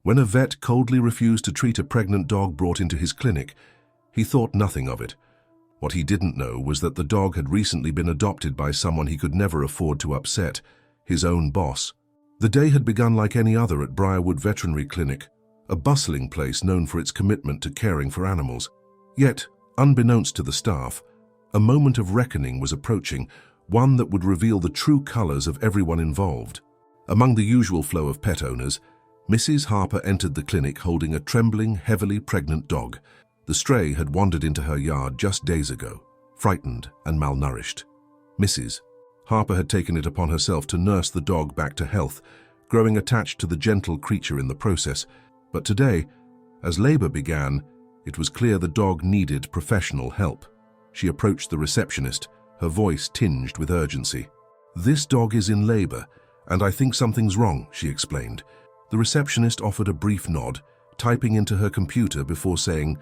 When a vet coldly refused to treat a pregnant dog brought into his clinic, he thought nothing of it. What he didn't know was that the dog had recently been adopted by someone he could never afford to upset, his own boss. The day had begun like any other at Briarwood Veterinary Clinic, a bustling place known for its commitment to caring for animals. Yet, unbeknownst to the staff, a moment of reckoning was approaching, one that would reveal the true colors of everyone involved. Among the usual flow of pet owners, Mrs. Harper entered the clinic holding a trembling, heavily pregnant dog. The stray had wandered into her yard just days ago, frightened and malnourished. Mrs. Harper had taken it upon herself to nurse the dog back to health, growing attached to the gentle creature in the process. But today, as labor began, it was clear the dog needed professional help. She approached the receptionist, her voice tinged with urgency. "This dog is in labor, and I think something's wrong," she explained. The receptionist offered a brief nod, typing into her computer before saying,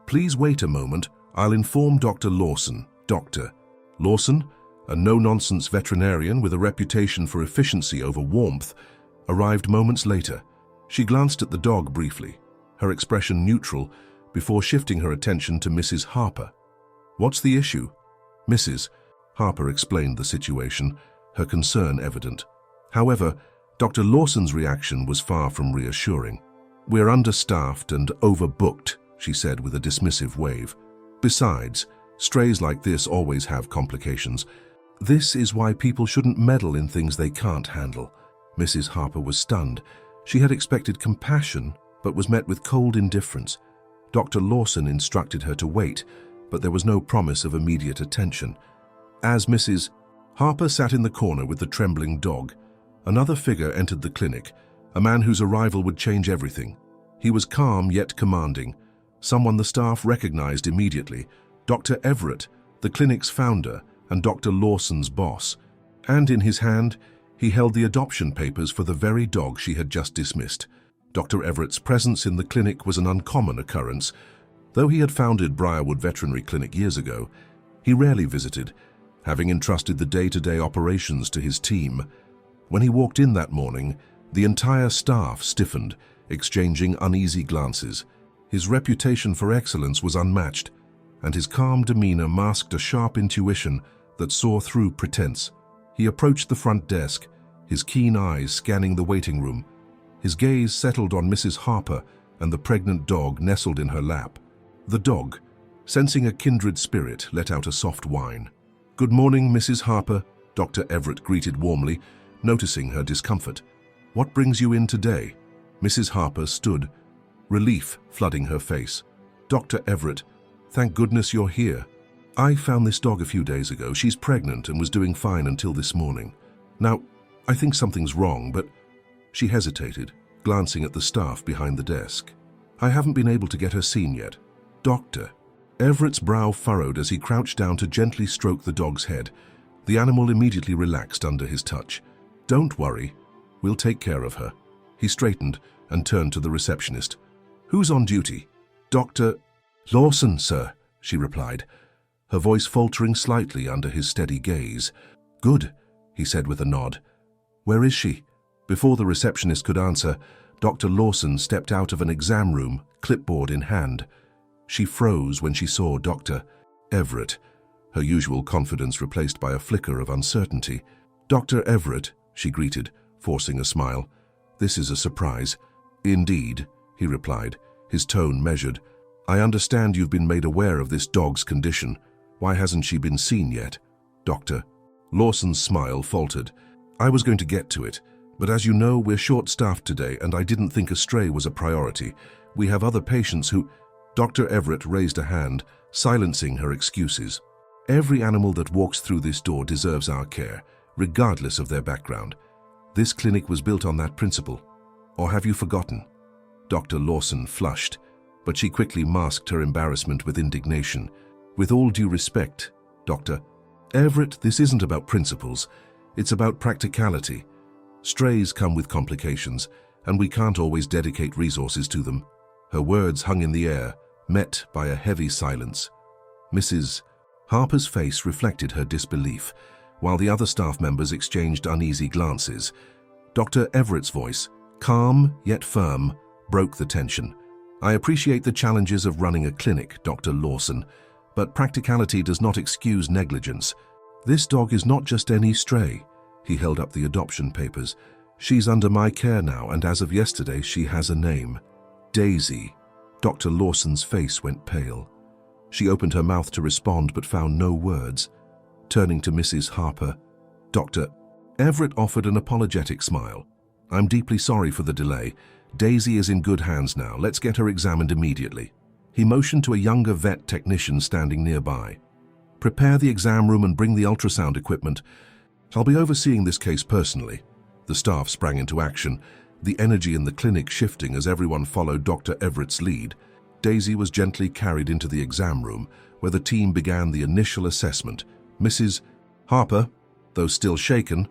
"Please wait a moment, I'll inform Dr. Lawson." Dr. Lawson, a no-nonsense veterinarian with a reputation for efficiency over warmth, arrived moments later. She glanced at the dog briefly, her expression neutral, before shifting her attention to Mrs. Harper. "What's the issue?" Mrs. Harper explained the situation, her concern evident. However, Dr. Lawson's reaction was far from reassuring. "We're understaffed and overbooked," she said with a dismissive wave. "Besides, strays like this always have complications. This is why people shouldn't meddle in things they can't handle." Mrs. Harper was stunned. She had expected compassion, but was met with cold indifference. Dr. Lawson instructed her to wait, but there was no promise of immediate attention. As Mrs. Harper sat in the corner with the trembling dog, another figure entered the clinic, a man whose arrival would change everything. He was calm yet commanding, someone the staff recognized immediately, Dr. Everett, the clinic's founder and Dr. Lawson's boss. And in his hand, he held the adoption papers for the very dog she had just dismissed. Dr. Everett's presence in the clinic was an uncommon occurrence. Though he had founded Briarwood Veterinary Clinic years ago, he rarely visited, having entrusted the day-to-day operations to his team. When he walked in that morning, the entire staff stiffened, exchanging uneasy glances. His reputation for excellence was unmatched, and his calm demeanor masked a sharp intuition that saw through pretense. He approached the front desk, his keen eyes scanning the waiting room. His gaze settled on Mrs. Harper and the pregnant dog nestled in her lap. The dog, sensing a kindred spirit, let out a soft whine. "Good morning, Mrs. Harper," Dr. Everett greeted warmly, noticing her discomfort. "What brings you in today?" Mrs. Harper stood, relief flooding her face. "Dr. Everett, thank goodness you're here. I found this dog a few days ago. She's pregnant and was doing fine until this morning. Now, I think something's wrong, but..." She hesitated, glancing at the staff behind the desk. "I haven't been able to get her seen yet." "Doctor." Everett's brow furrowed as he crouched down to gently stroke the dog's head. The animal immediately relaxed under his touch. "Don't worry, we'll take care of her." He straightened and turned to the receptionist. "Who's on duty?" "Dr. Lawson, sir," she replied, her voice faltering slightly under his steady gaze. "Good," he said with a nod. "Where is she?" Before the receptionist could answer, Dr. Lawson stepped out of an exam room, clipboard in hand. She froze when she saw Dr. Everett, her usual confidence replaced by a flicker of uncertainty. "Dr. Everett," she greeted, forcing a smile. "This is a surprise." "Indeed," he replied, his tone measured. "I understand you've been made aware of this dog's condition. Why hasn't she been seen yet?" Dr. Lawson's smile faltered. "I was going to get to it, but as you know, we're short-staffed today and I didn't think a stray was a priority. We have other patients who..." Dr. Everett raised a hand, silencing her excuses. "Every animal that walks through this door deserves our care, regardless of their background. This clinic was built on that principle. Or have you forgotten?" Dr. Lawson flushed, but she quickly masked her embarrassment with indignation. "With all due respect, Dr. Everett, this isn't about principles. It's about practicality. Strays come with complications, and we can't always dedicate resources to them." Her words hung in the air, met by a heavy silence. Mrs. Harper's face reflected her disbelief, while the other staff members exchanged uneasy glances. Dr. Everett's voice, calm yet firm, broke the tension. "I appreciate the challenges of running a clinic, Dr. Lawson, but practicality does not excuse negligence. This dog is not just any stray." He held up the adoption papers. "She's under my care now, and as of yesterday, she has a name. Daisy." Dr. Lawson's face went pale. She opened her mouth to respond but found no words. Turning to Mrs. Harper, "Dr. Everett offered an apologetic smile. "I'm deeply sorry for the delay. Daisy is in good hands now. Let's get her examined immediately." He motioned to a younger vet technician standing nearby. "Prepare the exam room and bring the ultrasound equipment. I'll be overseeing this case personally." The staff sprang into action, the energy in the clinic shifting as everyone followed Dr. Everett's lead. Daisy was gently carried into the exam room, where the team began the initial assessment. Mrs. Harper, though still shaken,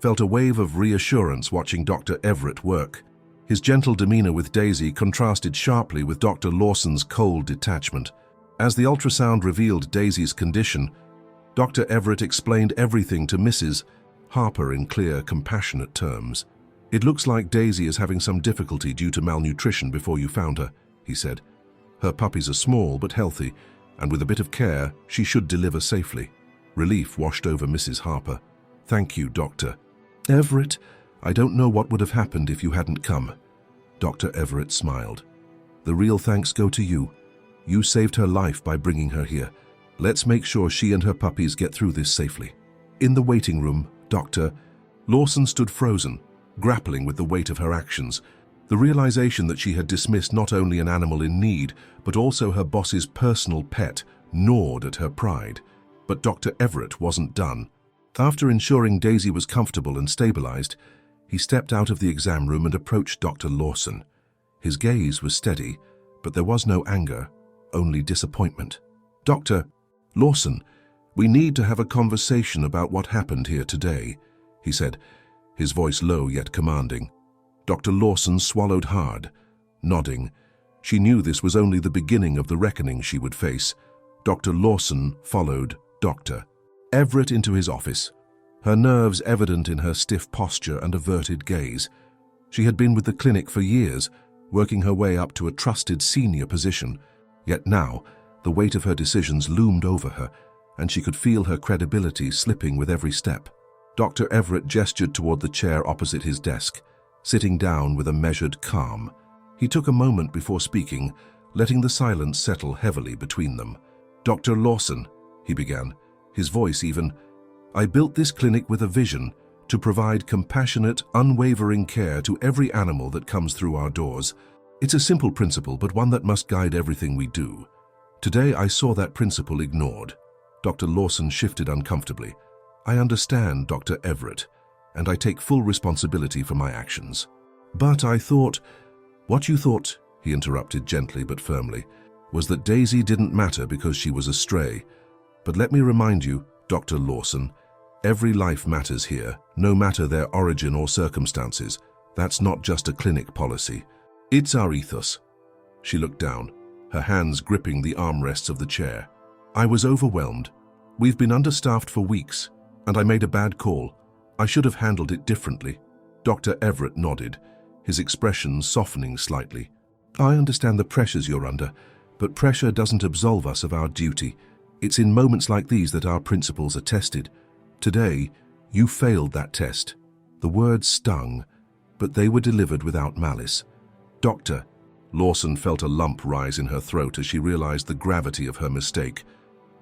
felt a wave of reassurance watching Dr. Everett work. His gentle demeanor with Daisy contrasted sharply with Dr. Lawson's cold detachment. As the ultrasound revealed Daisy's condition, Dr. Everett explained everything to Mrs. Harper in clear, compassionate terms. "It looks like Daisy is having some difficulty due to malnutrition before you found her," he said. "Her puppies are small but healthy, and with a bit of care, she should deliver safely." Relief washed over Mrs. Harper. "Thank you, Dr. Everett. I don't know what would have happened if you hadn't come." Dr. Everett smiled. "The real thanks go to you. You saved her life by bringing her here. Let's make sure she and her puppies get through this safely." In the waiting room, Dr. Lawson stood frozen, grappling with the weight of her actions. The realization that she had dismissed not only an animal in need, but also her boss's personal pet, gnawed at her pride. But Dr. Everett wasn't done. After ensuring Daisy was comfortable and stabilized, he stepped out of the exam room and approached Dr. Lawson. His gaze was steady, but there was no anger, only disappointment. "Dr. Lawson, we need to have a conversation about what happened here today," he said, his voice low yet commanding. Dr. Lawson swallowed hard, nodding. She knew this was only the beginning of the reckoning she would face. Dr. Lawson followed Dr. Everett into his office, her nerves evident in her stiff posture and averted gaze. She had been with the clinic for years, working her way up to a trusted senior position. Yet now, the weight of her decisions loomed over her, and she could feel her credibility slipping with every step. Dr. Everett gestured toward the chair opposite his desk, sitting down with a measured calm. He took a moment before speaking, letting the silence settle heavily between them. "Dr. Lawson," he began, his voice even, "I built this clinic with a vision to provide compassionate, unwavering care to every animal that comes through our doors. It's a simple principle, but one that must guide everything we do. Today I saw that principle ignored." Dr. Lawson shifted uncomfortably. "I understand, Dr. Everett, and I take full responsibility for my actions. But I thought—" "What you thought," he interrupted gently but firmly, "was that Daisy didn't matter because she was a stray. But let me remind you, Dr. Lawson, every life matters here, no matter their origin or circumstances. That's not just a clinic policy. It's our ethos." She looked down, her hands gripping the armrests of the chair. "I was overwhelmed. We've been understaffed for weeks, and I made a bad call. I should have handled it differently." Dr. Everett nodded, his expression softening slightly. "I understand the pressures you're under, but pressure doesn't absolve us of our duty. It's in moments like these that our principles are tested. Today, you failed that test." The words stung, but they were delivered without malice. "Doctor," Lawson felt a lump rise in her throat as she realized the gravity of her mistake,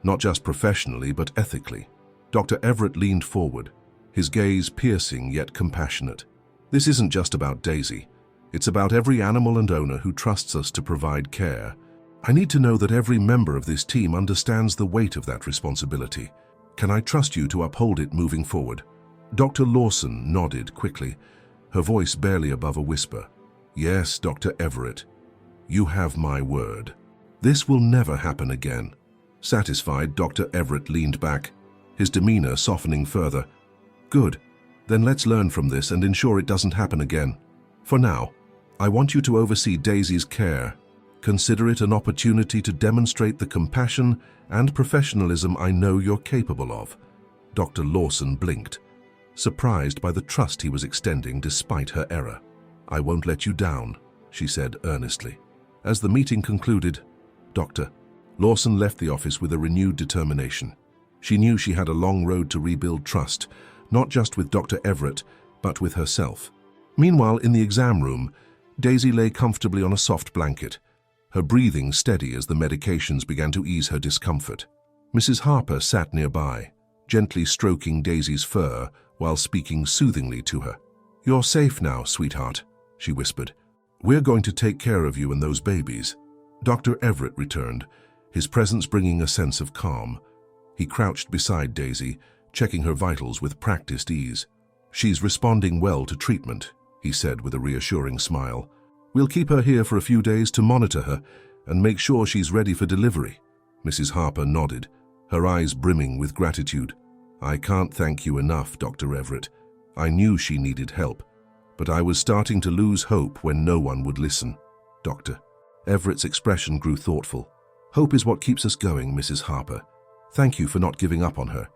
not just professionally but ethically. Dr. Everett leaned forward, his gaze piercing yet compassionate. "This isn't just about Daisy. It's about every animal and owner who trusts us to provide care. I need to know that every member of this team understands the weight of that responsibility. Can I trust you to uphold it moving forward?" Dr. Lawson nodded quickly, her voice barely above a whisper. "Yes, Dr. Everett. You have my word. This will never happen again." Satisfied, Dr. Everett leaned back, his demeanor softening further. "Good. Then let's learn from this and ensure it doesn't happen again. For now, I want you to oversee Daisy's care. Consider it an opportunity to demonstrate the compassion and professionalism I know you're capable of." Dr. Lawson blinked, surprised by the trust he was extending despite her error. "I won't let you down," she said earnestly. As the meeting concluded, Dr. Lawson left the office with a renewed determination. She knew she had a long road to rebuild trust, not just with Dr. Everett, but with herself. Meanwhile, in the exam room, Daisy lay comfortably on a soft blanket, her breathing steady as the medications began to ease her discomfort. Mrs. Harper sat nearby, gently stroking Daisy's fur while speaking soothingly to her. "You're safe now, sweetheart," she whispered. "We're going to take care of you and those babies." Dr. Everett returned, his presence bringing a sense of calm. He crouched beside Daisy, checking her vitals with practiced ease. "She's responding well to treatment," he said with a reassuring smile. "We'll keep her here for a few days to monitor her and make sure she's ready for delivery." Mrs. Harper nodded, her eyes brimming with gratitude. "I can't thank you enough, Dr. Everett. I knew she needed help, but I was starting to lose hope when no one would listen." Dr. Everett's expression grew thoughtful. "Hope is what keeps us going, Mrs. Harper. Thank you for not giving up on her.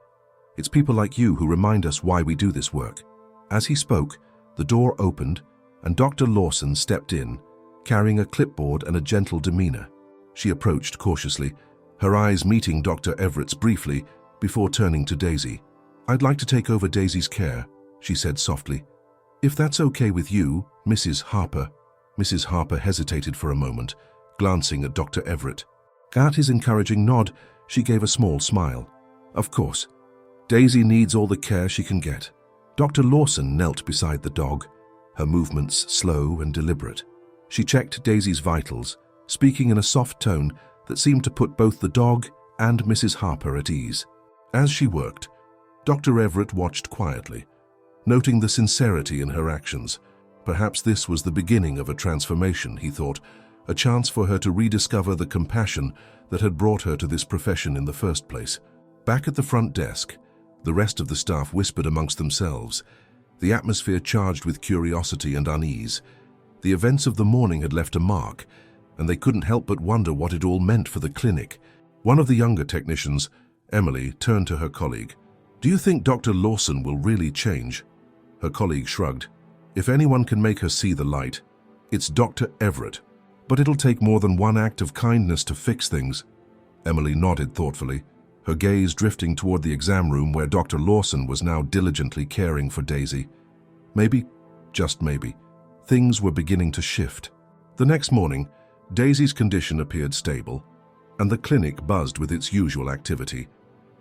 It's people like you who remind us why we do this work." As he spoke, the door opened and Dr. Lawson stepped in, carrying a clipboard and a gentle demeanor. She approached cautiously, her eyes meeting Dr. Everett's briefly before turning to Daisy. "I'd like to take over Daisy's care," she said softly. "If that's okay with you, Mrs. Harper." Mrs. Harper hesitated for a moment, glancing at Dr. Everett. At his encouraging nod, she gave a small smile. "Of course. Daisy needs all the care she can get." Dr. Lawson knelt beside the dog, her movements slow and deliberate. She checked Daisy's vitals, speaking in a soft tone that seemed to put both the dog and Mrs. Harper at ease. As she worked, Dr. Everett watched quietly, noting the sincerity in her actions. Perhaps this was the beginning of a transformation, he thought, a chance for her to rediscover the compassion that had brought her to this profession in the first place. Back at the front desk, the rest of the staff whispered amongst themselves, the atmosphere charged with curiosity and unease. The events of the morning had left a mark, and they couldn't help but wonder what it all meant for the clinic. One of the younger technicians, Emily, turned to her colleague. "Do you think Dr. Lawson will really change?" Her colleague shrugged. "If anyone can make her see the light, it's Dr. Everett. But it'll take more than one act of kindness to fix things." Emily nodded thoughtfully, her gaze drifting toward the exam room where Dr. Lawson was now diligently caring for Daisy. Maybe, just maybe, things were beginning to shift. The next morning, Daisy's condition appeared stable, and the clinic buzzed with its usual activity.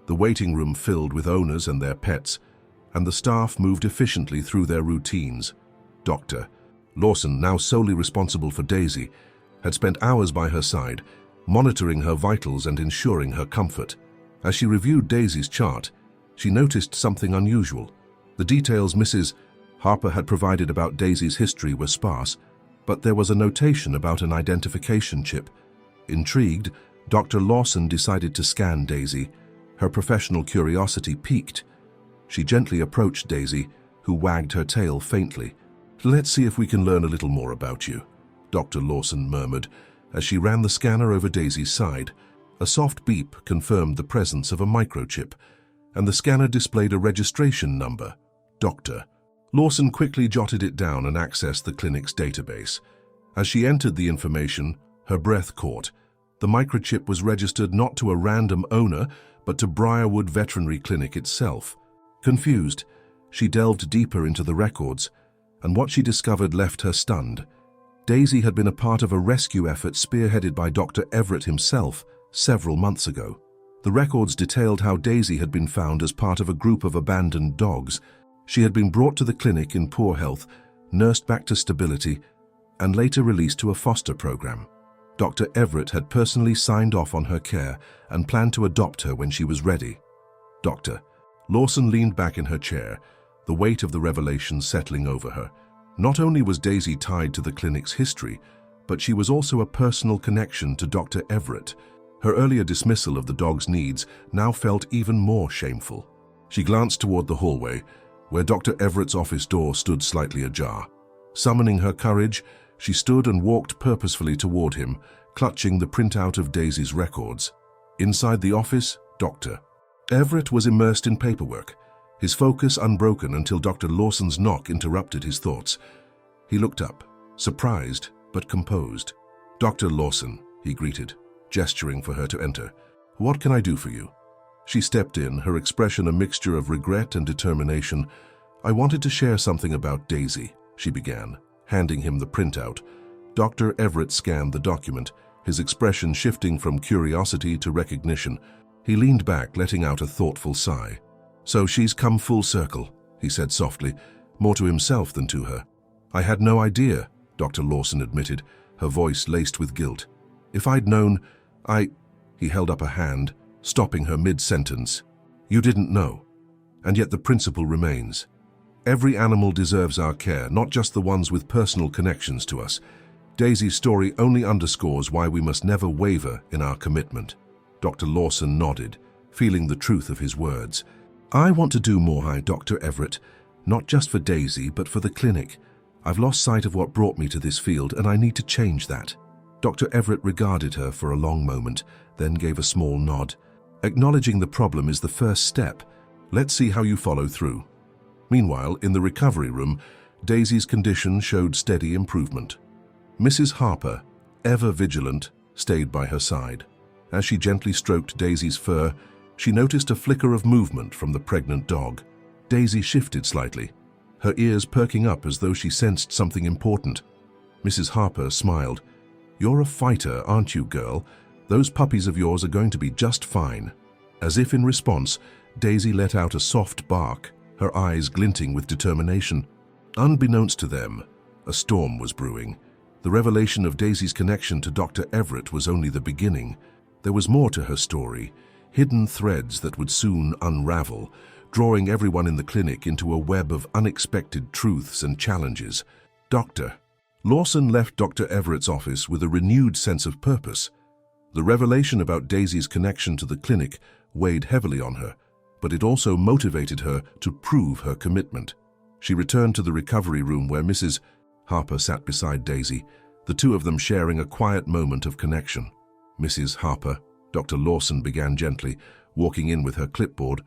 The waiting room filled with owners and their pets, and the staff moved efficiently through their routines. Dr. Lawson, now solely responsible for Daisy, had spent hours by her side, monitoring her vitals and ensuring her comfort. As she reviewed Daisy's chart, she noticed something unusual. The details Mrs. Harper had provided about Daisy's history were sparse, but there was a notation about an identification chip. Intrigued, Dr. Lawson decided to scan Daisy. Her professional curiosity piqued. She gently approached Daisy, who wagged her tail faintly. "Let's see if we can learn a little more about you," Dr. Lawson murmured as she ran the scanner over Daisy's side. A soft beep confirmed the presence of a microchip, and the scanner displayed a registration number. Dr. Lawson quickly jotted it down and accessed the clinic's database. As she entered the information, her breath caught. The microchip was registered not to a random owner, but to Briarwood Veterinary Clinic itself. Confused, she delved deeper into the records, and what she discovered left her stunned. Daisy had been a part of a rescue effort spearheaded by Dr. Everett himself several months ago. The records detailed how Daisy had been found as part of a group of abandoned dogs. She had been brought to the clinic in poor health, nursed back to stability, and later released to a foster program. Dr. Everett had personally signed off on her care and planned to adopt her when she was ready. Dr. Lawson leaned back in her chair, the weight of the revelation settling over her. Not only was Daisy tied to the clinic's history, but she was also a personal connection to Dr. Everett. Her earlier dismissal of the dog's needs now felt even more shameful. She glanced toward the hallway, where Dr. Everett's office door stood slightly ajar. Summoning her courage, she stood and walked purposefully toward him, clutching the printout of Daisy's records. Inside the office, Dr. Everett was immersed in paperwork, his focus unbroken until Dr. Lawson's knock interrupted his thoughts. He looked up, surprised but composed. "Dr. Lawson," he greeted, gesturing for her to enter. "What can I do for you?" She stepped in, her expression a mixture of regret and determination. "I wanted to share something about Daisy," she began, handing him the printout. Dr. Everett scanned the document, his expression shifting from curiosity to recognition. He leaned back, letting out a thoughtful sigh. "So she's come full circle," he said softly, more to himself than to her. "I had no idea," Dr. Lawson admitted, her voice laced with guilt. "If I'd known, He held up a hand, stopping her mid-sentence. "You didn't know. And yet the principle remains. Every animal deserves our care, not just the ones with personal connections to us. Daisy's story only underscores why we must never waver in our commitment." Dr. Lawson nodded, feeling the truth of his words. "I want to do more, Dr. Everett, not just for Daisy, but for the clinic. I've lost sight of what brought me to this field, and I need to change that." Dr. Everett regarded her for a long moment, then gave a small nod. "Acknowledging the problem is the first step. Let's see how you follow through." Meanwhile, in the recovery room, Daisy's condition showed steady improvement. Mrs. Harper, ever vigilant, stayed by her side. As she gently stroked Daisy's fur, she noticed a flicker of movement from the pregnant dog. Daisy shifted slightly, her ears perking up as though she sensed something important. Mrs. Harper smiled. "You're a fighter, aren't you, girl? Those puppies of yours are going to be just fine." As if in response, Daisy let out a soft bark, her eyes glinting with determination. Unbeknownst to them, a storm was brewing. The revelation of Daisy's connection to Dr. Everett was only the beginning. There was more to her story, hidden threads that would soon unravel, drawing everyone in the clinic into a web of unexpected truths and challenges. Dr. Lawson left Dr. Everett's office with a renewed sense of purpose. The revelation about Daisy's connection to the clinic weighed heavily on her, but it also motivated her to prove her commitment. She returned to the recovery room where Mrs. Harper sat beside Daisy, the two of them sharing a quiet moment of connection. "Mrs. Harper," Dr. Lawson began gently, walking in with her clipboard.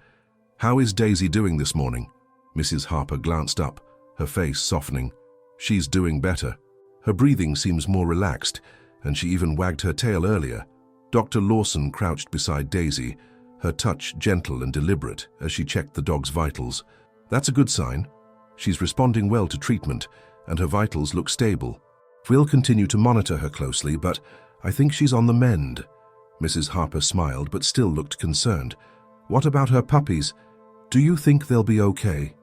"How is Daisy doing this morning?" Mrs. Harper glanced up, her face softening. "She's doing better. Her breathing seems more relaxed, and she even wagged her tail earlier." Dr. Lawson crouched beside Daisy, her touch gentle and deliberate as she checked the dog's vitals. "That's a good sign. She's responding well to treatment, and her vitals look stable. We'll continue to monitor her closely, but I think she's on the mend." Mrs. Harper smiled, but still looked concerned. "What about her puppies? Do you think they'll be okay?"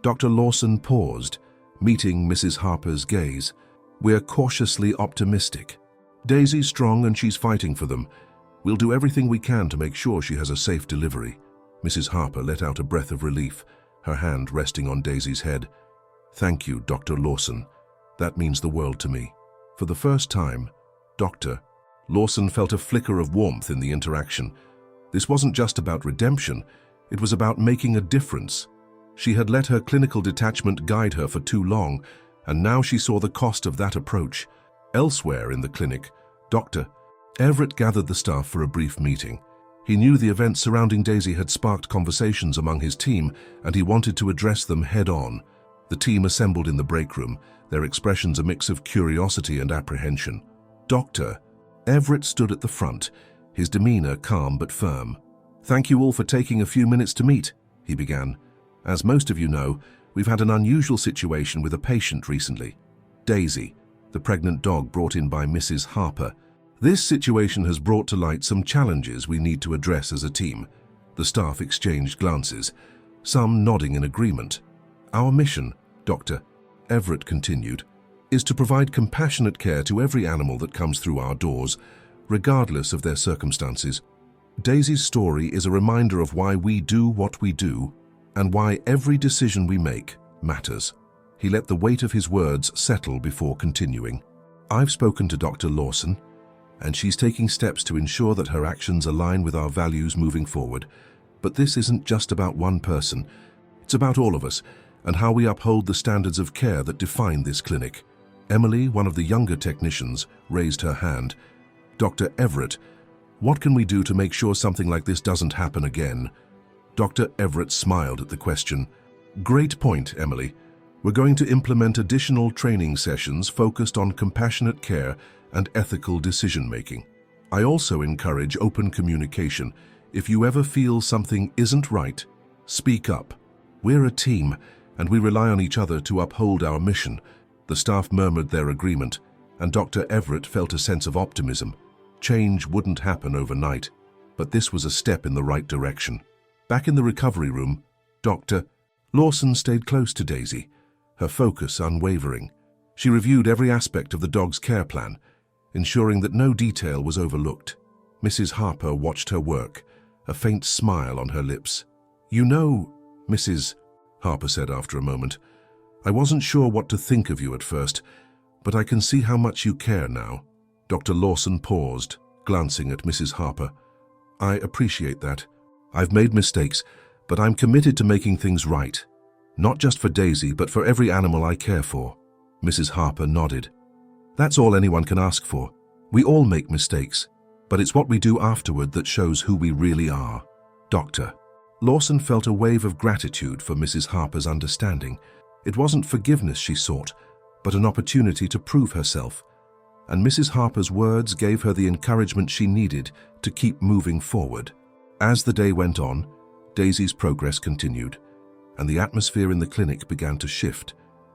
Dr. Lawson paused, meeting Mrs. Harper's gaze. "We're cautiously optimistic. Daisy's strong and she's fighting for them. We'll do everything we can to make sure she has a safe delivery." Mrs. Harper let out a breath of relief, her hand resting on Daisy's head. "Thank you, Dr. Lawson. That means the world to me." For the first time, Dr. Lawson felt a flicker of warmth in the interaction. This wasn't just about redemption, it was about making a difference. She had let her clinical detachment guide her for too long, and now she saw the cost of that approach. Elsewhere in the clinic, Dr. Everett gathered the staff for a brief meeting. He knew the events surrounding Daisy had sparked conversations among his team, and he wanted to address them head-on. The team assembled in the break room, their expressions a mix of curiosity and apprehension. Dr. Everett stood at the front, his demeanor calm but firm. "Thank you all for taking a few minutes to meet," he began. "As most of you know, we've had an unusual situation with a patient recently. Daisy, the pregnant dog brought in by Mrs. Harper. This situation has brought to light some challenges we need to address as a team." The staff exchanged glances, some nodding in agreement. "Our mission," Dr. Everett continued, "is to provide compassionate care to every animal that comes through our doors, regardless of their circumstances. Daisy's story is a reminder of why we do what we do and why every decision we make matters." He let the weight of his words settle before continuing. "I've spoken to Dr. Lawson, and she's taking steps to ensure that her actions align with our values moving forward. But this isn't just about one person. It's about all of us and how we uphold the standards of care that define this clinic." Emily, one of the younger technicians, raised her hand. "Dr. Everett, what can we do to make sure something like this doesn't happen again?" Dr. Everett smiled at the question. "Great point, Emily. We're going to implement additional training sessions focused on compassionate care and ethical decision-making. I also encourage open communication. If you ever feel something isn't right, speak up. We're a team, and we rely on each other to uphold our mission." The staff murmured their agreement, and Dr. Everett felt a sense of optimism. Change wouldn't happen overnight, but this was a step in the right direction. Back in the recovery room, Dr. Lawson stayed close to Daisy, her focus unwavering. She reviewed every aspect of the dog's care plan, ensuring that no detail was overlooked. Mrs. Harper watched her work, a faint smile on her lips. "You know, Mrs. Harper said after a moment, "I wasn't sure what to think of you at first, but I can see how much you care now." Dr. Lawson paused, glancing at Mrs. Harper. "I appreciate that. I've made mistakes, but I'm committed to making things right. Not just for Daisy, but for every animal I care for." Mrs. Harper nodded. "That's all anyone can ask for. We all make mistakes, but it's what we do afterward that shows who we really are." Dr. Lawson felt a wave of gratitude for Mrs. Harper's understanding. It wasn't forgiveness she sought, but an opportunity to prove herself. And Mrs. Harper's words gave her the encouragement she needed to keep moving forward. As the day went on, Daisy's progress continued, and the atmosphere in the clinic began to shift.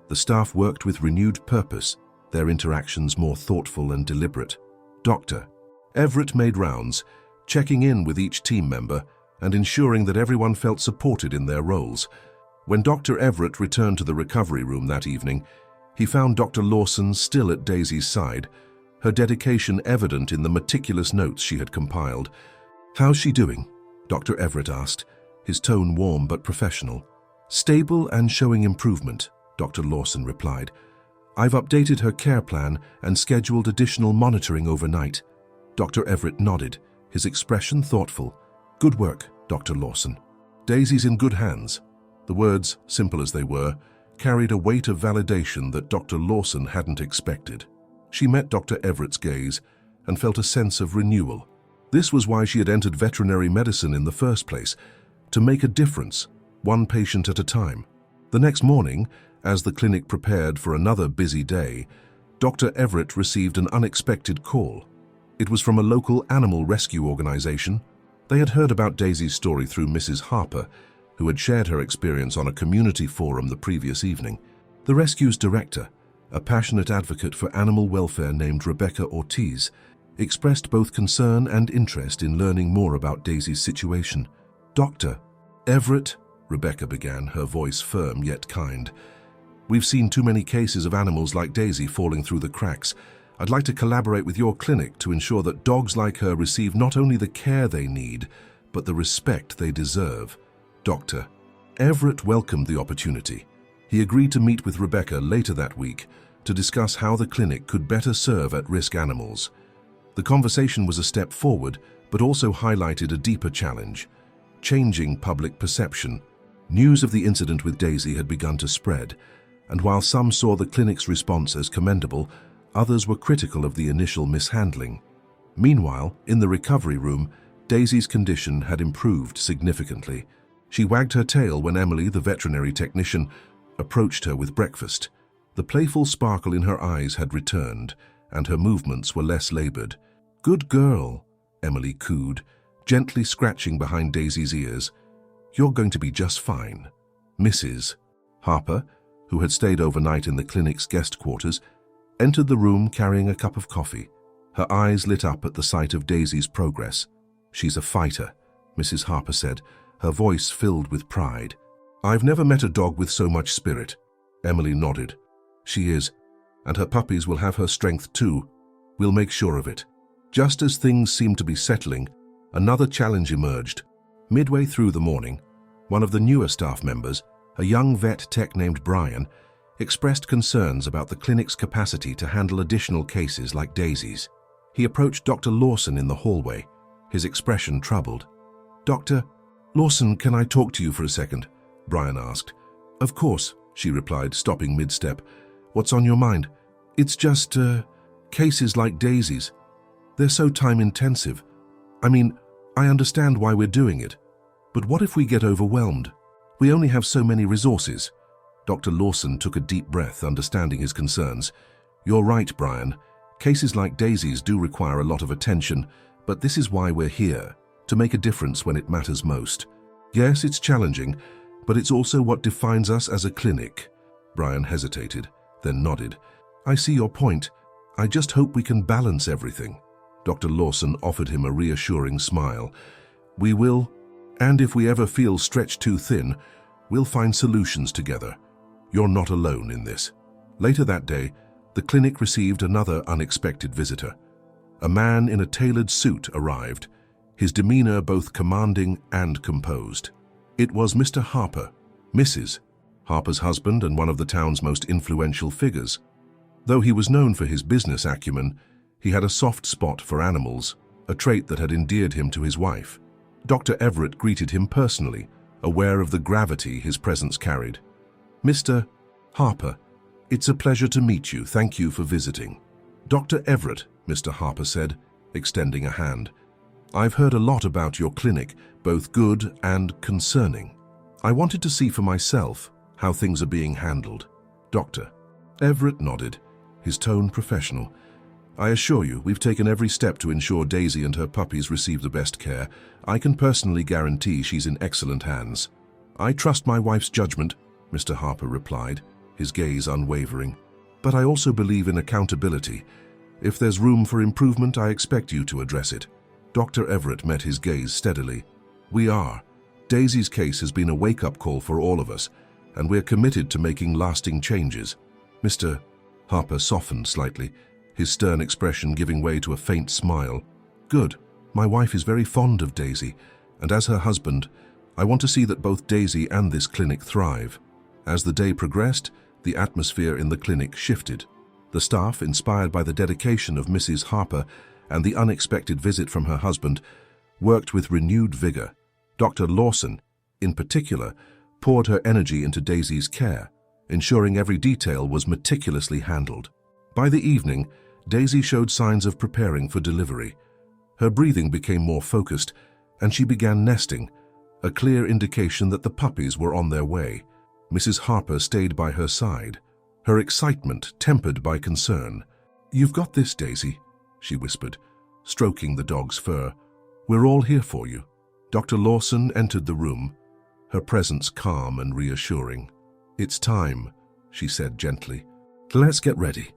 The staff worked with renewed purpose, their interactions more thoughtful and deliberate. Dr. Everett made rounds, checking in with each team member and ensuring that everyone felt supported in their roles. When Dr. Everett returned to the recovery room that evening, he found Dr. Lawson still at Daisy's side, her dedication evident in the meticulous notes she had compiled. "How's she doing?" Dr. Everett asked, his tone warm but professional. "Stable and showing improvement," Dr. Lawson replied. "I've updated her care plan and scheduled additional monitoring overnight." Dr. Everett nodded, his expression thoughtful. "Good work, Dr. Lawson. Daisy's in good hands." The words, simple as they were, carried a weight of validation that Dr. Lawson hadn't expected. She met Dr. Everett's gaze and felt a sense of renewal. This was why she had entered veterinary medicine in the first place, to make a difference, one patient at a time. The next morning, as the clinic prepared for another busy day, Dr. Everett received an unexpected call. It was from a local animal rescue organization. They had heard about Daisy's story through Mrs. Harper, who had shared her experience on a community forum the previous evening. The rescue's director, a passionate advocate for animal welfare named Rebecca Ortiz, expressed both concern and interest in learning more about Daisy's situation. "Dr. Everett," Rebecca began, her voice firm yet kind, "we've seen too many cases of animals like Daisy falling through the cracks. I'd like to collaborate with your clinic to ensure that dogs like her receive not only the care they need, but the respect they deserve." Dr. Everett welcomed the opportunity. He agreed to meet with Rebecca later that week to discuss how the clinic could better serve at-risk animals. The conversation was a step forward, but also highlighted a deeper challenge: changing public perception. News of the incident with Daisy had begun to spread, and while some saw the clinic's response as commendable, others were critical of the initial mishandling. Meanwhile, in the recovery room, Daisy's condition had improved significantly. She wagged her tail when Emily, the veterinary technician, approached her with breakfast. The playful sparkle in her eyes had returned, and her movements were less labored. "Good girl," Emily cooed, gently scratching behind Daisy's ears. "You're going to be just fine." Mrs. Harper, who had stayed overnight in the clinic's guest quarters, entered the room carrying a cup of coffee. Her eyes lit up at the sight of Daisy's progress. "She's a fighter," Mrs. Harper said, her voice filled with pride. "I've never met a dog with so much spirit." Emily nodded. "She is, and her puppies will have her strength too. We'll make sure of it." Just as things seemed to be settling, another challenge emerged. Midway through the morning, one of the newer staff members, a young vet tech named Brian, expressed concerns about the clinic's capacity to handle additional cases like Daisy's. He approached Dr. Lawson in the hallway, his expression troubled. "Dr. Lawson, can I talk to you for a second?" Brian asked. "Of course," she replied, stopping mid-step. "What's on your mind?" "It's just, cases like Daisy's. They're so time-intensive. I mean, I understand why we're doing it, but what if we get overwhelmed? We only have so many resources." Dr. Lawson took a deep breath, understanding his concerns. You're right, Brian. Cases like Daisy's do require a lot of attention, but this is why we're here, to make a difference when it matters most. Yes, it's challenging, but it's also what defines us as a clinic. Brian hesitated, then nodded. I see your point. I just hope we can balance everything. Dr. Lawson offered him a reassuring smile. We will, and if we ever feel stretched too thin, we'll find solutions together. You're not alone in this. Later that day, the clinic received another unexpected visitor. A man in a tailored suit arrived, his demeanor both commanding and composed. It was Mr. Harper, Mrs. Harper's husband and one of the town's most influential figures. Though he was known for his business acumen, he had a soft spot for animals, a trait that had endeared him to his wife. Dr. Everett greeted him personally, aware of the gravity his presence carried. Mr. Harper, it's a pleasure to meet you. Thank you for visiting. Dr. Everett, Mr. Harper said, extending a hand. I've heard a lot about your clinic, both good and concerning. I wanted to see for myself how things are being handled. Dr. Everett nodded, his tone professional. I assure you, we've taken every step to ensure Daisy and her puppies receive the best care. I can personally guarantee she's in excellent hands. I trust my wife's judgment, Mr. Harper replied, his gaze unwavering. But I also believe in accountability. If there's room for improvement, I expect you to address it. Dr. Everett met his gaze steadily. We are. Daisy's case has been a wake-up call for all of us, and we're committed to making lasting changes. Mr. Harper softened slightly, his stern expression giving way to a faint smile. Good. My wife is very fond of Daisy, and as her husband, I want to see that both Daisy and this clinic thrive. As the day progressed, the atmosphere in the clinic shifted. The staff, inspired by the dedication of Mrs. Harper and the unexpected visit from her husband, worked with renewed vigor. Dr. Lawson, in particular, poured her energy into Daisy's care, ensuring every detail was meticulously handled. By the evening, Daisy showed signs of preparing for delivery. Her breathing became more focused, and she began nesting, a clear indication that the puppies were on their way. Mrs. Harper stayed by her side, her excitement tempered by concern. You've got this, Daisy, she whispered, stroking the dog's fur. We're all here for you. Dr. Lawson entered the room, her presence calm and reassuring. It's time, she said gently. Let's get ready.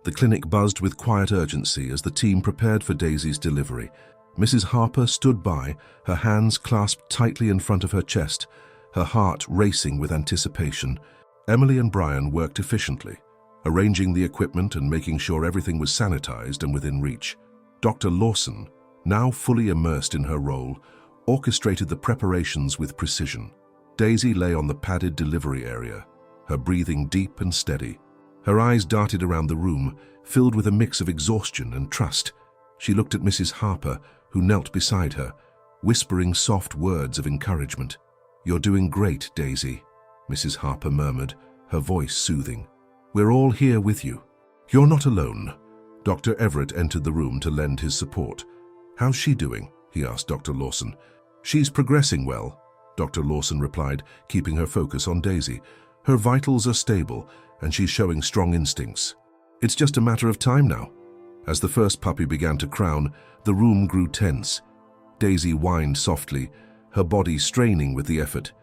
The clinic buzzed with quiet urgency as the team prepared for Daisy's delivery. Mrs. Harper stood by, her hands clasped tightly in front of her chest, her heart racing with anticipation. Emily and Brian worked efficiently, arranging the equipment and making sure everything was sanitized and within reach. Dr. Lawson, now fully immersed in her role, orchestrated the preparations with precision. Daisy lay on the padded delivery area, her breathing deep and steady. Her eyes darted around the room, filled with a mix of exhaustion and trust. She looked at Mrs. Harper, who knelt beside her, whispering soft words of encouragement. You're doing great, Daisy, Mrs. Harper murmured, her voice soothing. We're all here with you. You're not alone. Dr. Everett entered the room to lend his support. How's she doing? He asked Dr. Lawson. She's progressing well, Dr. Lawson replied, keeping her focus on Daisy. Her vitals are stable, and she's showing strong instincts. It's just a matter of time now. As the first puppy began to crown, the room grew tense. Daisy whined softly, her body straining with the effort.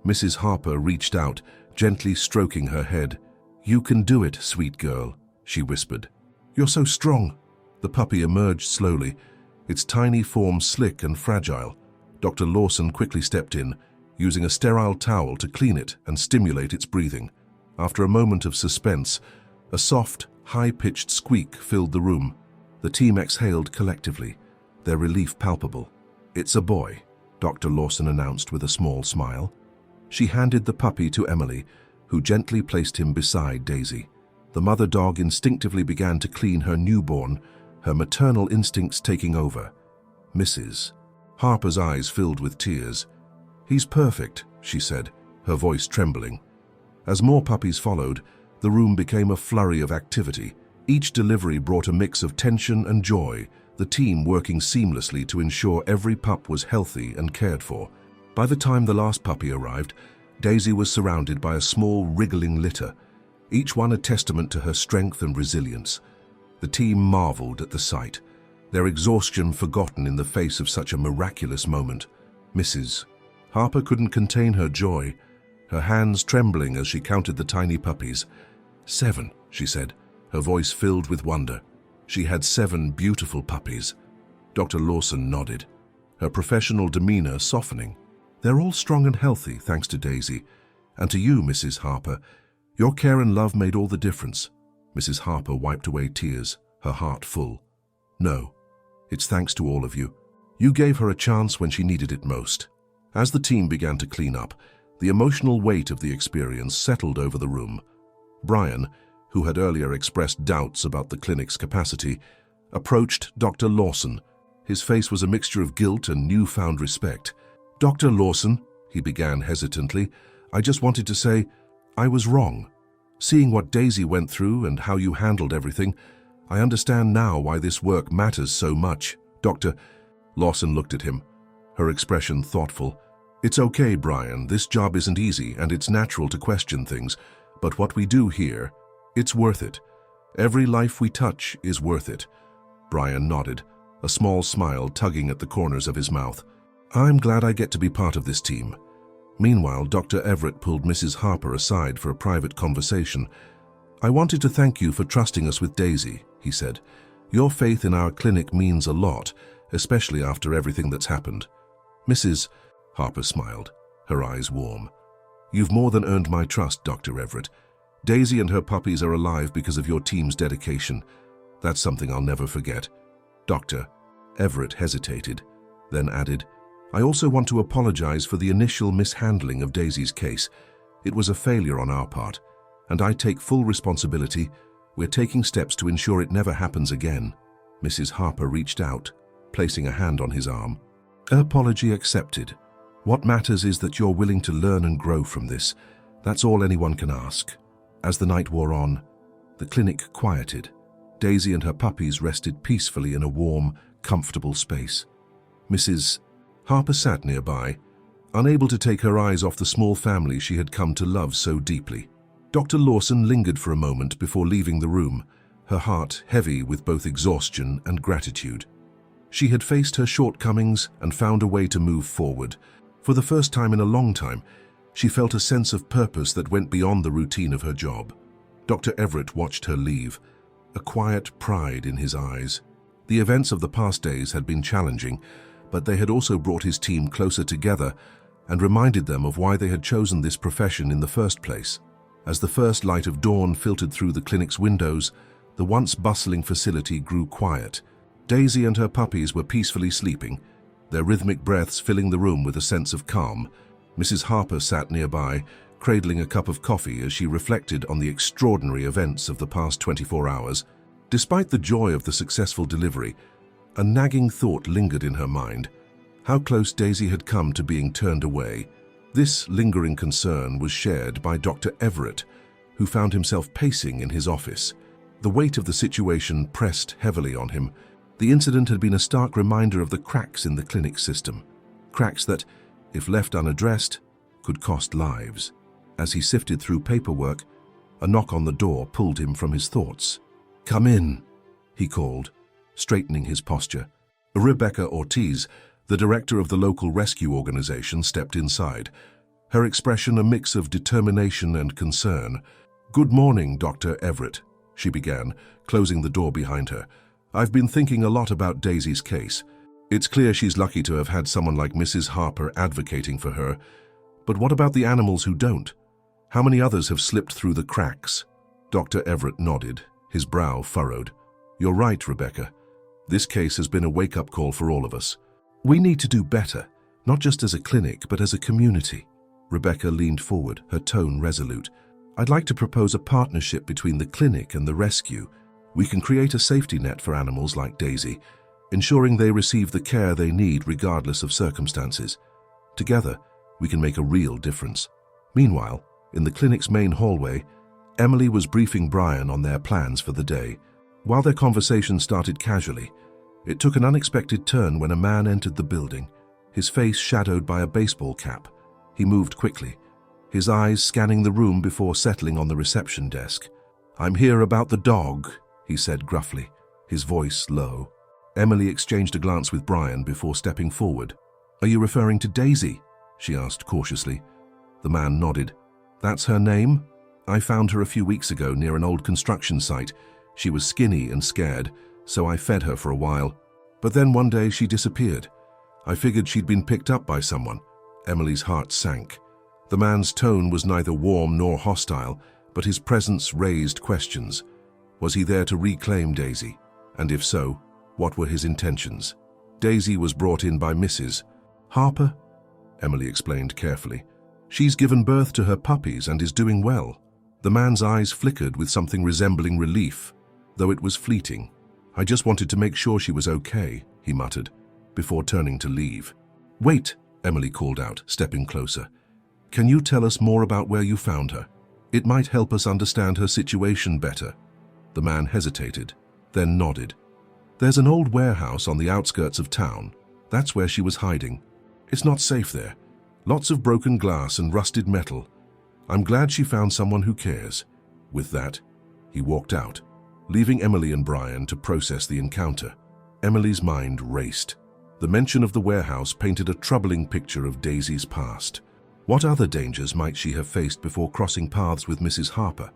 Mrs. Harper reached out, gently stroking her head. You can do it, sweet girl, she whispered. You're so strong. The puppy emerged slowly, its tiny form slick and fragile. Dr. Lawson quickly stepped in, using a sterile towel to clean it and stimulate its breathing. After a moment of suspense, a soft, high-pitched squeak filled the room. The team exhaled collectively, their relief palpable. It's a boy, Dr. Lawson announced with a small smile. She handed the puppy to Emily, who gently placed him beside Daisy. The mother dog instinctively began to clean her newborn, her maternal instincts taking over. Mrs. Harper's eyes filled with tears. He's perfect, she said, her voice trembling. As more puppies followed, the room became a flurry of activity. Each delivery brought a mix of tension and joy, the team working seamlessly to ensure every pup was healthy and cared for. By the time the last puppy arrived, Daisy was surrounded by a small, wriggling litter, each one a testament to her strength and resilience. The team marveled at the sight, their exhaustion forgotten in the face of such a miraculous moment. Mrs. Harper couldn't contain her joy, her hands trembling as she counted the tiny puppies. 7, she said, her voice filled with wonder. She had 7 beautiful puppies. Dr. Lawson nodded, her professional demeanor softening. They're all strong and healthy, thanks to Daisy. And to you, Mrs. Harper. Your care and love made all the difference. Mrs. Harper wiped away tears, her heart full. No, it's thanks to all of you. You gave her a chance when she needed it most. As the team began to clean up, the emotional weight of the experience settled over the room. Brian, who had earlier expressed doubts about the clinic's capacity, approached Dr. Lawson. His face was a mixture of guilt and newfound respect. Dr. Lawson, he began hesitantly, I just wanted to say, I was wrong. Seeing what Daisy went through and how you handled everything, I understand now why this work matters so much. Dr. Lawson looked at him, her expression thoughtful. It's okay, Brian, this job isn't easy and it's natural to question things, but what we do here, it's worth it. Every life we touch is worth it. Brian nodded, a small smile tugging at the corners of his mouth. I'm glad I get to be part of this team. Meanwhile, Dr. Everett pulled Mrs. Harper aside for a private conversation. I wanted to thank you for trusting us with Daisy, he said. Your faith in our clinic means a lot, especially after everything that's happened. Mrs. Harper smiled, her eyes warm. You've more than earned my trust, Dr. Everett. Daisy and her puppies are alive because of your team's dedication. That's something I'll never forget. Dr. Everett hesitated, then added, I also want to apologize for the initial mishandling of Daisy's case. It was a failure on our part, and I take full responsibility. We're taking steps to ensure it never happens again. Mrs. Harper reached out, placing a hand on his arm. Apology accepted. What matters is that you're willing to learn and grow from this. That's all anyone can ask. As the night wore on, the clinic quieted. Daisy and her puppies rested peacefully in a warm, comfortable space. Mrs. Harper sat nearby, unable to take her eyes off the small family she had come to love so deeply. Dr. Lawson lingered for a moment before leaving the room, her heart heavy with both exhaustion and gratitude. She had faced her shortcomings and found a way to move forward. For the first time in a long time, she felt a sense of purpose that went beyond the routine of her job. Dr. Everett watched her leave, a quiet pride in his eyes. The events of the past days had been challenging, but they had also brought his team closer together and reminded them of why they had chosen this profession in the first place. As the first light of dawn filtered through the clinic's windows, the once bustling facility grew quiet. Daisy and her puppies were peacefully sleeping, their rhythmic breaths filling the room with a sense of calm. Mrs. Harper sat nearby, cradling a cup of coffee as she reflected on the extraordinary events of the past 24 hours. Despite the joy of the successful delivery, a nagging thought lingered in her mind. How close Daisy had come to being turned away. This lingering concern was shared by Dr. Everett, who found himself pacing in his office. The weight of the situation pressed heavily on him. The incident had been a stark reminder of the cracks in the clinic system. Cracks that, if left unaddressed, could cost lives. As he sifted through paperwork, a knock on the door pulled him from his thoughts. Come in, he called, straightening his posture. Rebecca Ortiz, the director of the local rescue organization, stepped inside, her expression a mix of determination and concern. Good morning, Dr. Everett, she began, closing the door behind her. I've been thinking a lot about Daisy's case. It's clear she's lucky to have had someone like Mrs. Harper advocating for her. But what about the animals who don't? How many others have slipped through the cracks? Dr. Everett nodded, his brow furrowed. You're right, Rebecca. This case has been a wake-up call for all of us. We need to do better, not just as a clinic, but as a community. Rebecca leaned forward, her tone resolute. I'd like to propose a partnership between the clinic and the rescue. We can create a safety net for animals like Daisy, ensuring they receive the care they need regardless of circumstances. Together, we can make a real difference. Meanwhile, in the clinic's main hallway, Emily was briefing Brian on their plans for the day. While their conversation started casually, it took an unexpected turn when a man entered the building, his face shadowed by a baseball cap. He moved quickly, his eyes scanning the room before settling on the reception desk. "I'm here about the dog," he said gruffly, his voice low. Emily exchanged a glance with Brian before stepping forward. "Are you referring to Daisy?" she asked cautiously. The man nodded. "That's her name? I found her a few weeks ago near an old construction site. She was skinny and scared, so I fed her for a while. But then one day she disappeared. I figured she'd been picked up by someone." Emily's heart sank. The man's tone was neither warm nor hostile, but his presence raised questions. Was he there to reclaim Daisy? And if so, what were his intentions? "Daisy was brought in by Mrs. Harper," Emily explained carefully. "She's given birth to her puppies and is doing well." The man's eyes flickered with something resembling relief, though it was fleeting. "I just wanted to make sure she was okay," he muttered, before turning to leave. "Wait," Emily called out, stepping closer. "Can you tell us more about where you found her? It might help us understand her situation better." The man hesitated, then nodded. "There's an old warehouse on the outskirts of town. That's where she was hiding. It's not safe there. Lots of broken glass and rusted metal. I'm glad she found someone who cares." With that, he walked out, leaving Emily and Brian to process the encounter. Emily's mind raced. The mention of the warehouse painted a troubling picture of Daisy's past. What other dangers might she have faced before crossing paths with Mrs. Harper?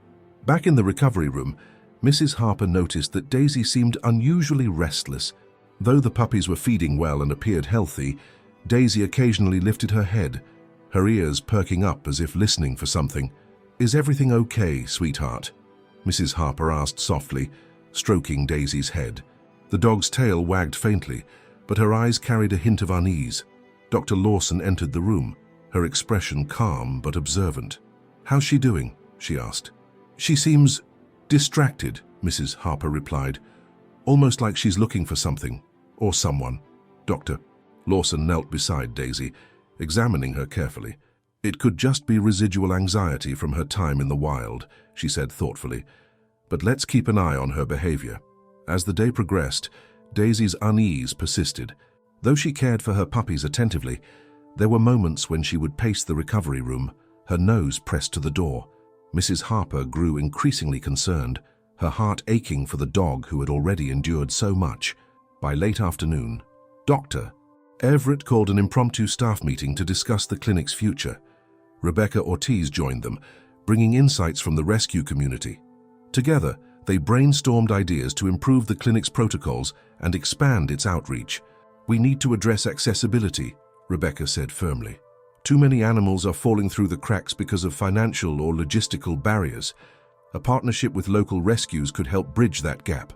Back in the recovery room, Mrs. Harper noticed that Daisy seemed unusually restless. Though the puppies were feeding well and appeared healthy, Daisy occasionally lifted her head, her ears perking up as if listening for something. "Is everything okay, sweetheart?" Mrs. Harper asked softly, stroking Daisy's head. The dog's tail wagged faintly, but her eyes carried a hint of unease. Dr. Lawson entered the room, her expression calm but observant. "How's she doing?" she asked. "She seems distracted," Mrs. Harper replied, "almost like she's looking for something or someone." Dr. Lawson knelt beside Daisy, examining her carefully. "It could just be residual anxiety from her time in the wild," she said thoughtfully. "But let's keep an eye on her behavior." As the day progressed, Daisy's unease persisted. Though she cared for her puppies attentively, there were moments when she would pace the recovery room, her nose pressed to the door. Mrs. Harper grew increasingly concerned, her heart aching for the dog who had already endured so much. By late afternoon, Dr. Everett called an impromptu staff meeting to discuss the clinic's future. Rebecca Ortiz joined them, bringing insights from the rescue community. Together, they brainstormed ideas to improve the clinic's protocols and expand its outreach. "We need to address accessibility," Rebecca said firmly. "Too many animals are falling through the cracks because of financial or logistical barriers. A partnership with local rescues could help bridge that gap."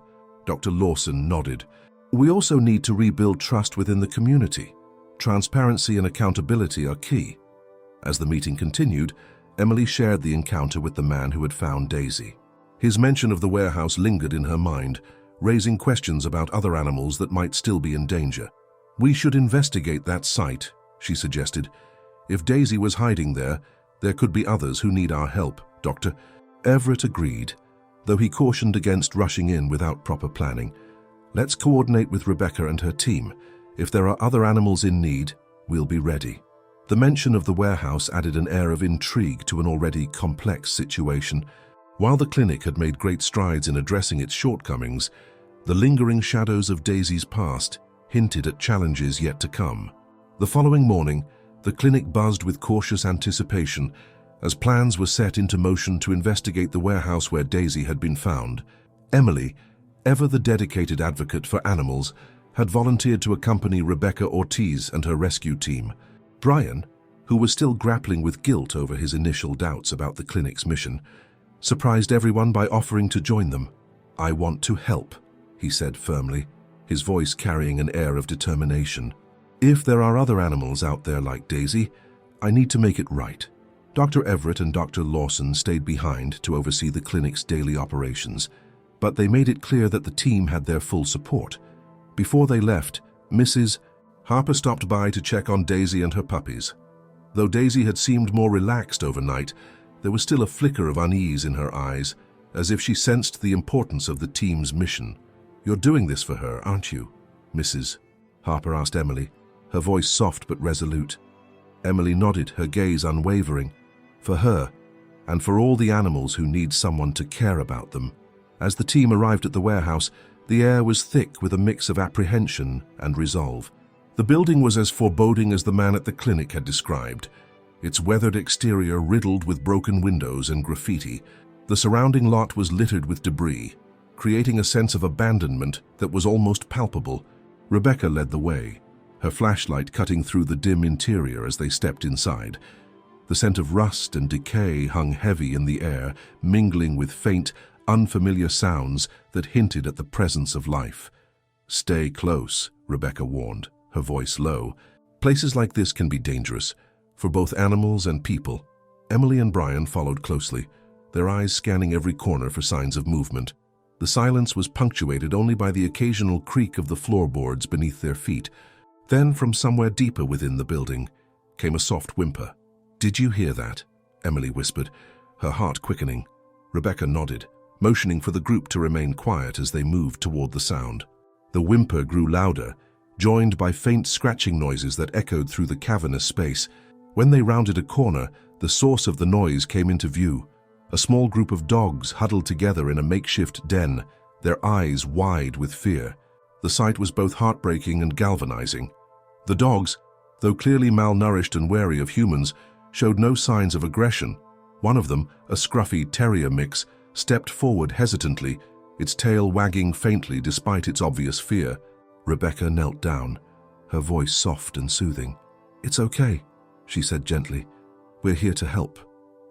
Dr. Lawson nodded. "We also need to rebuild trust within the community. Transparency and accountability are key." As the meeting continued, Emily shared the encounter with the man who had found Daisy. His mention of the warehouse lingered in her mind, raising questions about other animals that might still be in danger. "We should investigate that site," she suggested. "If Daisy was hiding there, there could be others who need our help." Dr. Everett agreed, though he cautioned against rushing in without proper planning. "Let's coordinate with Rebecca and her team. If there are other animals in need, we'll be ready." The mention of the warehouse added an air of intrigue to an already complex situation. While the clinic had made great strides in addressing its shortcomings, the lingering shadows of Daisy's past hinted at challenges yet to come. The following morning, the clinic buzzed with cautious anticipation as plans were set into motion to investigate the warehouse where Daisy had been found. Emily, ever the dedicated advocate for animals, had volunteered to accompany Rebecca Ortiz and her rescue team. Brian, who was still grappling with guilt over his initial doubts about the clinic's mission, surprised everyone by offering to join them. "I want to help," he said firmly, his voice carrying an air of determination. "If there are other animals out there like Daisy, I need to make it right." Dr. Everett and Dr. Lawson stayed behind to oversee the clinic's daily operations, but they made it clear that the team had their full support. Before they left, Mrs. Harper stopped by to check on Daisy and her puppies. Though Daisy had seemed more relaxed overnight, there was still a flicker of unease in her eyes, as if she sensed the importance of the team's mission. "You're doing this for her, aren't you?" Mrs. Harper asked Emily, her voice soft but resolute. Emily nodded, her gaze unwavering. for her, and for all the animals who need someone to care about them. As the team arrived at the warehouse, the air was thick with a mix of apprehension and resolve. The building was as foreboding as the man at the clinic had described, its weathered exterior riddled with broken windows and graffiti. The surrounding lot was littered with debris, creating a sense of abandonment that was almost palpable. Rebecca led the way, her flashlight cutting through the dim interior as they stepped inside. The scent of rust and decay hung heavy in the air, mingling with faint, unfamiliar sounds that hinted at the presence of life. "Stay close," Rebecca warned, her voice low. "Places like this can be dangerous, for both animals and people." Emily and Brian followed closely, their eyes scanning every corner for signs of movement. The silence was punctuated only by the occasional creak of the floorboards beneath their feet. Then, from somewhere deeper within the building, came a soft whimper. "Did you hear that?" Emily whispered, her heart quickening. Rebecca nodded, motioning for the group to remain quiet as they moved toward the sound. The whimper grew louder, joined by faint scratching noises that echoed through the cavernous space. When they rounded a corner, the source of the noise came into view. A small group of dogs huddled together in a makeshift den, their eyes wide with fear. The sight was both heartbreaking and galvanizing. The dogs, though clearly malnourished and wary of humans, showed no signs of aggression. One of them, a scruffy terrier mix, stepped forward hesitantly, its tail wagging faintly despite its obvious fear. Rebecca knelt down, her voice soft and soothing. "It's okay," she said gently. "We're here to help."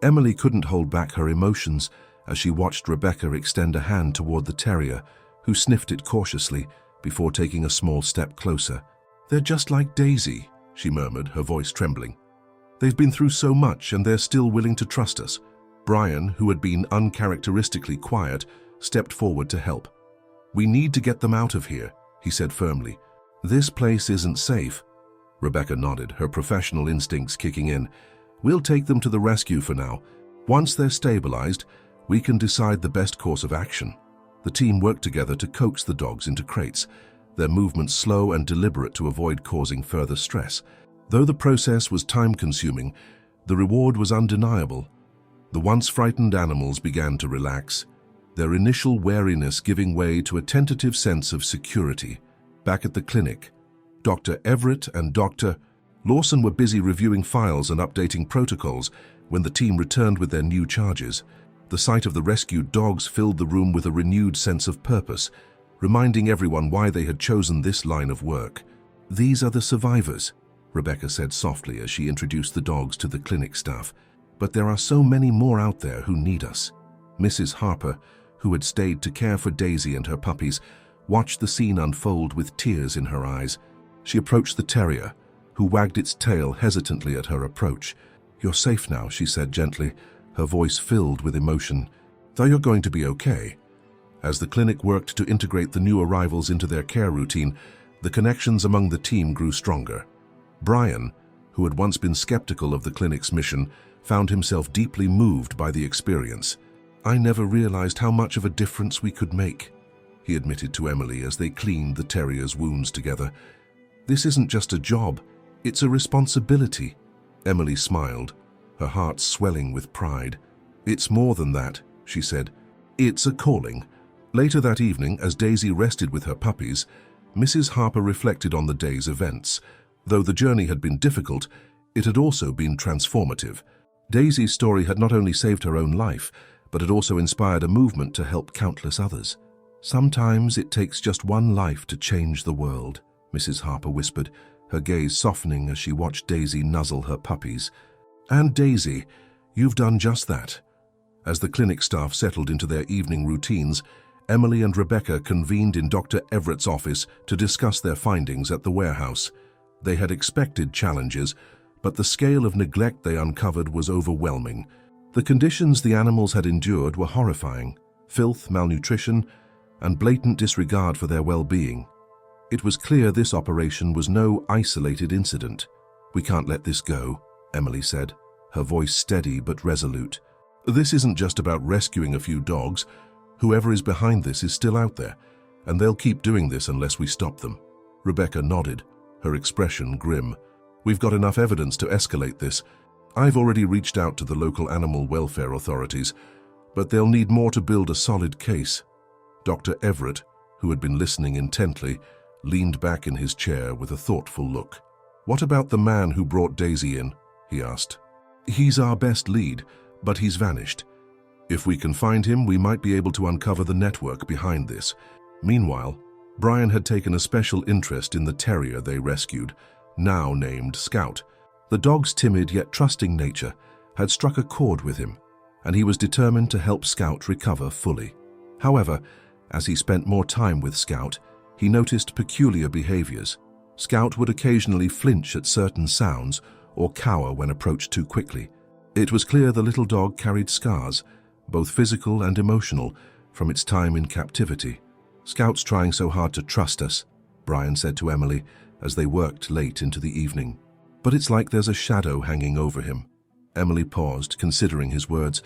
Emily couldn't hold back her emotions as she watched Rebecca extend a hand toward the terrier, who sniffed it cautiously before taking a small step closer. "They're just like Daisy," she murmured, her voice trembling. "They've been through so much and they're still willing to trust us." Brian, who had been uncharacteristically quiet, stepped forward to help. "We need to get them out of here," he said firmly. "This place isn't safe." Rebecca nodded, her professional instincts kicking in. "We'll take them to the rescue for now. Once they're stabilized, we can decide the best course of action." The team worked together to coax the dogs into crates, their movements slow and deliberate to avoid causing further stress. Though the process was time-consuming, the reward was undeniable. The once frightened animals began to relax, their initial wariness giving way to a tentative sense of security. Back at the clinic, Dr. Everett and Dr. Lawson were busy reviewing files and updating protocols when the team returned with their new charges. The sight of the rescued dogs filled the room with a renewed sense of purpose, reminding everyone why they had chosen this line of work. "These are the survivors," Rebecca said softly as she introduced the dogs to the clinic staff. "But there are so many more out there who need us." Mrs. Harper, who had stayed to care for Daisy and her puppies, watched the scene unfold with tears in her eyes. She approached the terrier, who wagged its tail hesitantly at her approach. "You're safe now," she said gently, her voice filled with emotion. "Though you're going to be okay." As the clinic worked to integrate the new arrivals into their care routine, the connections among the team grew stronger. Brian, who had once been skeptical of the clinic's mission, found himself deeply moved by the experience. "I never realized how much of a difference we could make," he admitted to Emily as they cleaned the terrier's wounds together. "This isn't just a job, it's a responsibility." Emily smiled, her heart swelling with pride. "It's more than that," she said. "It's a calling." Later that evening, as Daisy rested with her puppies, Mrs. Harper reflected on the day's events. Though the journey had been difficult, it had also been transformative. Daisy's story had not only saved her own life, but had also inspired a movement to help countless others. "Sometimes it takes just one life to change the world," Mrs. Harper whispered, her gaze softening as she watched Daisy nuzzle her puppies. "And Daisy, you've done just that." As the clinic staff settled into their evening routines, Emily and Rebecca convened in Dr. Everett's office to discuss their findings at the warehouse. They had expected challenges, but the scale of neglect they uncovered was overwhelming. The conditions the animals had endured were horrifying: filth, malnutrition, and blatant disregard for their well-being. It was clear this operation was no isolated incident. "We can't let this go," Emily said, her voice steady but resolute. "This isn't just about rescuing a few dogs. Whoever is behind this is still out there, and they'll keep doing this unless we stop them." Rebecca nodded, her expression grim. "We've got enough evidence to escalate this, I've already reached out to the local animal welfare authorities, but they'll need more to build a solid case. Dr. Everett, who had been listening intently, leaned back in his chair with a thoughtful look. "What about the man who brought Daisy in?" he asked. "He's our best lead, but he's vanished. If we can find him, we might be able to uncover the network behind this." Meanwhile, Brian had taken a special interest in the terrier they rescued, now named Scout. The dog's timid yet trusting nature had struck a chord with him, and he was determined to help Scout recover fully. However, as he spent more time with Scout, he noticed peculiar behaviors. Scout would occasionally flinch at certain sounds or cower when approached too quickly. It was clear the little dog carried scars, both physical and emotional, from its time in captivity. "Scout's trying so hard to trust us," Brian said to Emily as they worked late into the evening. "But it's like there's a shadow hanging over him." Emily paused, considering his words.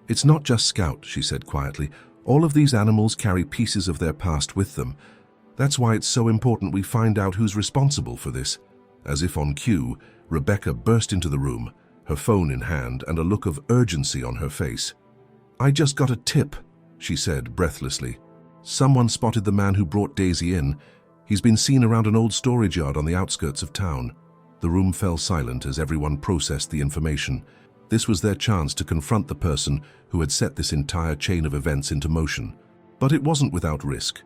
"It's not just Scout," she said quietly. "All of these animals carry pieces of their past with them. That's why it's so important we find out who's responsible for this." As if on cue, Rebecca burst into the room, her phone in hand and a look of urgency on her face. "I just got a tip," she said breathlessly. "Someone spotted the man who brought Daisy in. He's been seen around an old storage yard on the outskirts of town." The room fell silent as everyone processed the information. This was their chance to confront the person who had set this entire chain of events into motion. But it wasn't without risk.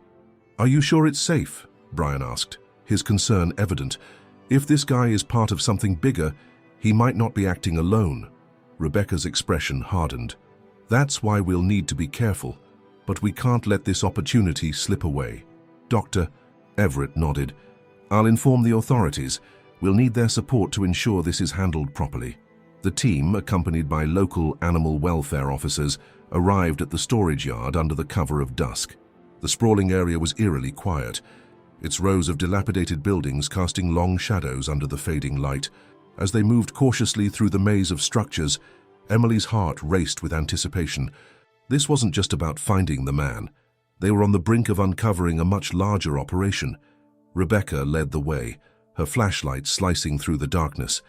"Are you sure it's safe?" Brian asked, his concern evident. "If this guy is part of something bigger, he might not be acting alone." Rebecca's expression hardened. "That's why we'll need to be careful, but we can't let this opportunity slip away." Dr. Everett nodded. "I'll inform the authorities. We'll need their support to ensure this is handled properly." The team, accompanied by local animal welfare officers, arrived at the storage yard under the cover of dusk. The sprawling area was eerily quiet, its rows of dilapidated buildings casting long shadows under the fading light. As they moved cautiously through the maze of structures, Emily's heart raced with anticipation. This wasn't just about finding the man. They were on the brink of uncovering a much larger operation. Rebecca led the way, her flashlight slicing through the darkness.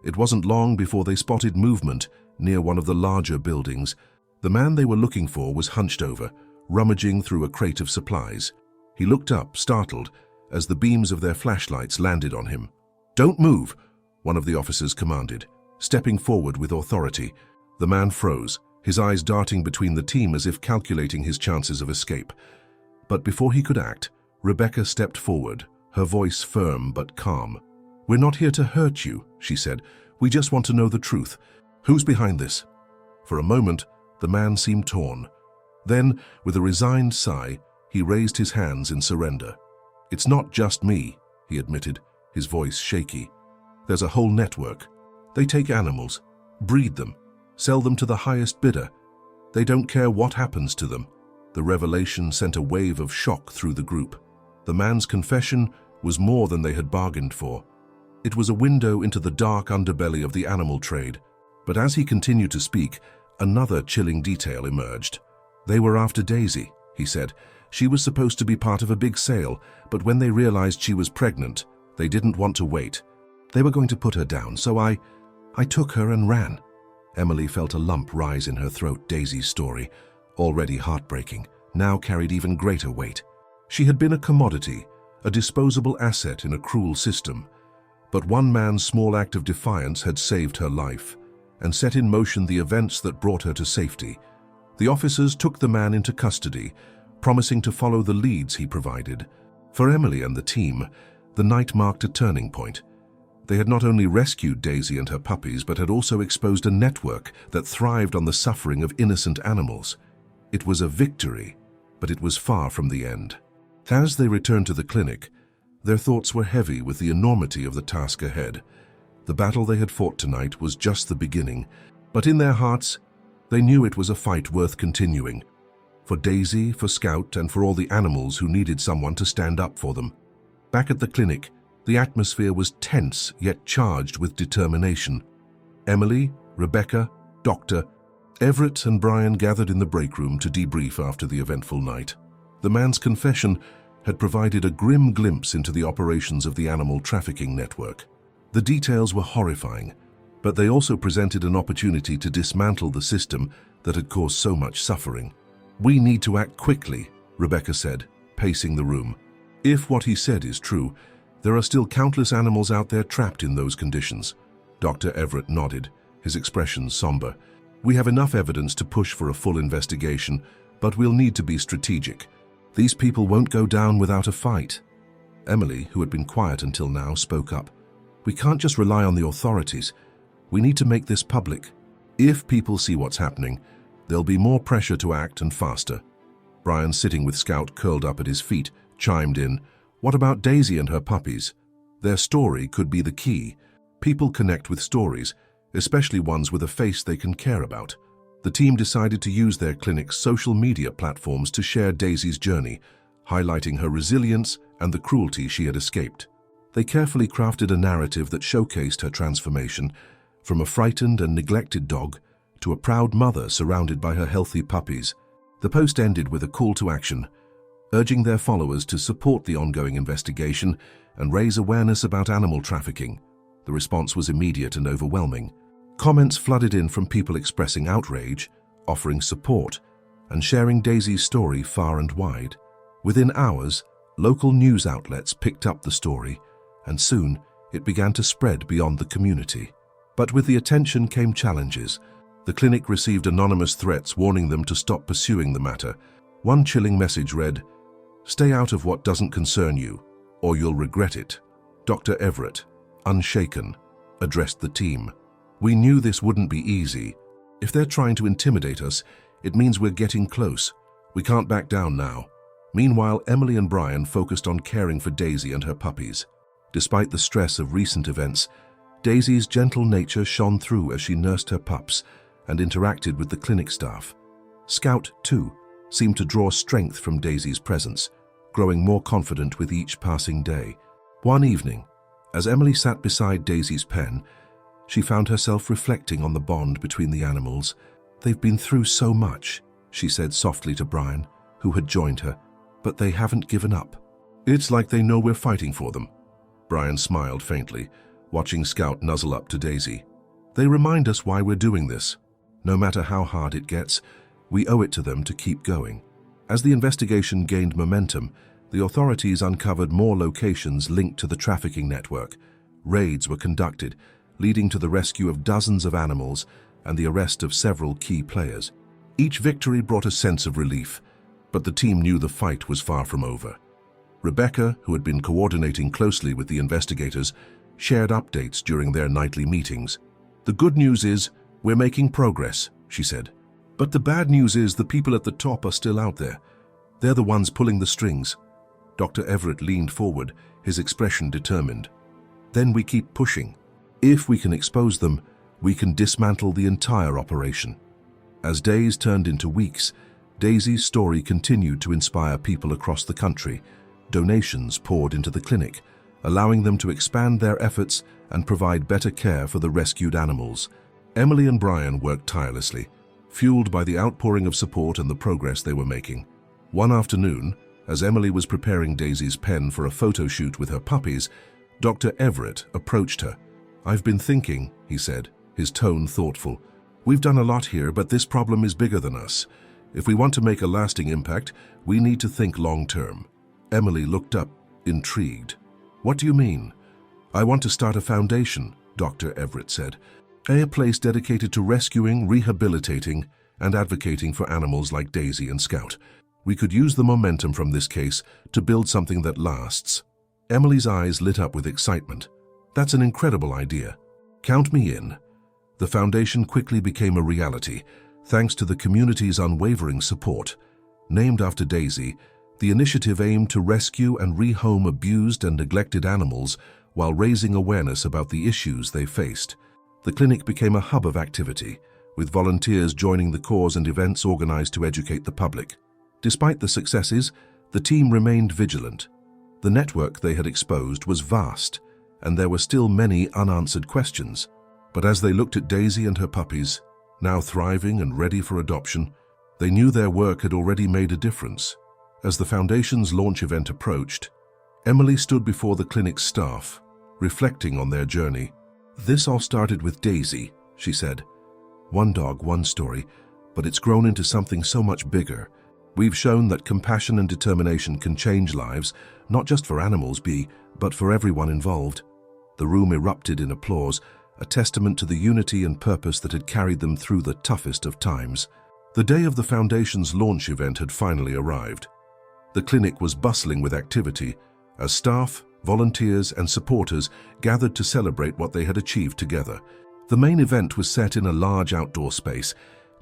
It wasn't long before they spotted movement near one of the larger buildings. The man they were looking for was hunched over, rummaging through a crate of supplies. He looked up, startled, as the beams of their flashlights landed on him. "Don't move," one of the officers commanded, stepping forward with authority. The man froze, his eyes darting between the team as if calculating his chances of escape. But before he could act, Rebecca stepped forward, her voice firm but calm. "We're not here to hurt you," she said. "We just want to know the truth. Who's behind this?" For a moment, the man seemed torn. Then, with a resigned sigh, he raised his hands in surrender. "It's not just me," he admitted, his voice shaky. "There's a whole network. They take animals, breed them, sell them to the highest bidder. They don't care what happens to them." The revelation sent a wave of shock through the group. The man's confession was more than they had bargained for. It was a window into the dark underbelly of the animal trade. But as he continued to speak, another chilling detail emerged. "They were after Daisy," he said. "She was supposed to be part of a big sale, but when they realized she was pregnant, they didn't want to wait. They were going to put her down, so I took her and ran." Emily felt a lump rise in her throat. Daisy's story, already heartbreaking, now carried even greater weight. She had been a commodity, a disposable asset in a cruel system. But one man's small act of defiance had saved her life and set in motion the events that brought her to safety. The officers took the man into custody, promising to follow the leads he provided. For Emily and the team, the night marked a turning point. They had not only rescued Daisy and her puppies, but had also exposed a network that thrived on the suffering of innocent animals. It was a victory, but it was far from the end. As they returned to the clinic, their thoughts were heavy with the enormity of the task ahead. The battle they had fought tonight was just the beginning, but in their hearts, they knew it was a fight worth continuing. For Daisy, for Scout, and for all the animals who needed someone to stand up for them. Back at the clinic, the atmosphere was tense yet charged with determination. Emily, Rebecca, Dr. Everett and Brian gathered in the break room to debrief after the eventful night. The man's confession had provided a grim glimpse into the operations of the animal trafficking network. The details were horrifying. But they also presented an opportunity to dismantle the system that had caused so much suffering. "We need to act quickly," Rebecca said, pacing the room. "If what he said is true, there are still countless animals out there trapped in those conditions." Dr. Everett nodded, his expression somber. "We have enough evidence to push for a full investigation, but we'll need to be strategic. These people won't go down without a fight." Emily, who had been quiet until now, spoke up. "We can't just rely on the authorities. We need to make this public. If people see what's happening, there'll be more pressure to act and faster." Brian, sitting with Scout curled up at his feet, chimed in. "What about Daisy and her puppies? Their story could be the key. People connect with stories, especially ones with a face they can care about." The team decided to use their clinic's social media platforms to share Daisy's journey, highlighting her resilience and the cruelty she had escaped. They carefully crafted a narrative that showcased her transformation, from a frightened and neglected dog to a proud mother surrounded by her healthy puppies. The post ended with a call to action, urging their followers to support the ongoing investigation and raise awareness about animal trafficking. The response was immediate and overwhelming. Comments flooded in from people expressing outrage, offering support, and sharing Daisy's story far and wide. Within hours, local news outlets picked up the story, and soon it began to spread beyond the community. But with the attention came challenges. The clinic received anonymous threats warning them to stop pursuing the matter. One chilling message read, "Stay out of what doesn't concern you, or you'll regret it." Dr. Everett, unshaken, addressed the team. "We knew this wouldn't be easy. If they're trying to intimidate us, it means we're getting close. We can't back down now." Meanwhile, Emily and Brian focused on caring for Daisy and her puppies. Despite the stress of recent events, Daisy's gentle nature shone through as she nursed her pups and interacted with the clinic staff. Scout, too, seemed to draw strength from Daisy's presence, growing more confident with each passing day. One evening, as Emily sat beside Daisy's pen, she found herself reflecting on the bond between the animals. "They've been through so much," she said softly to Brian, who had joined her, "but they haven't given up. It's like they know we're fighting for them." Brian smiled faintly, watching Scout nuzzle up to Daisy. "They remind us why we're doing this. No matter how hard it gets, we owe it to them to keep going." As the investigation gained momentum, the authorities uncovered more locations linked to the trafficking network. Raids were conducted, leading to the rescue of dozens of animals and the arrest of several key players. Each victory brought a sense of relief, but the team knew the fight was far from over. Rebecca, who had been coordinating closely with the investigators, shared updates during their nightly meetings. "The good news is, we're making progress," she said. "But the bad news is the people at the top are still out there. They're the ones pulling the strings." Dr. Everett leaned forward, his expression determined. "Then we keep pushing. If we can expose them, we can dismantle the entire operation." As days turned into weeks, Daisy's story continued to inspire people across the country. Donations poured into the clinic, allowing them to expand their efforts and provide better care for the rescued animals. Emily and Brian worked tirelessly, fueled by the outpouring of support and the progress they were making. One afternoon, as Emily was preparing Daisy's pen for a photo shoot with her puppies, Dr. Everett approached her. "I've been thinking," he said, his tone thoughtful. "We've done a lot here, but this problem is bigger than us. If we want to make a lasting impact, we need to think long-term." Emily looked up, intrigued. "What do you mean?" "I want to start a foundation," Dr. Everett said. "A place dedicated to rescuing, rehabilitating, and advocating for animals like Daisy and Scout. We could use the momentum from this case to build something that lasts." Emily's eyes lit up with excitement. "That's an incredible idea. Count me in." The foundation quickly became a reality, thanks to the community's unwavering support. Named after Daisy, the initiative aimed to rescue and rehome abused and neglected animals while raising awareness about the issues they faced. The clinic became a hub of activity, with volunteers joining the cause and events organized to educate the public. Despite the successes, the team remained vigilant. The network they had exposed was vast, and there were still many unanswered questions. But as they looked at Daisy and her puppies, now thriving and ready for adoption, they knew their work had already made a difference. As the Foundation's launch event approached, Emily stood before the clinic's staff, reflecting on their journey. "This all started with Daisy," she said. "One dog, one story, but it's grown into something so much bigger. We've shown that compassion and determination can change lives, not just for animals, but for everyone involved." The room erupted in applause, a testament to the unity and purpose that had carried them through the toughest of times. The day of the Foundation's launch event had finally arrived. The clinic was bustling with activity, as staff, volunteers, and supporters gathered to celebrate what they had achieved together. The main event was set in a large outdoor space,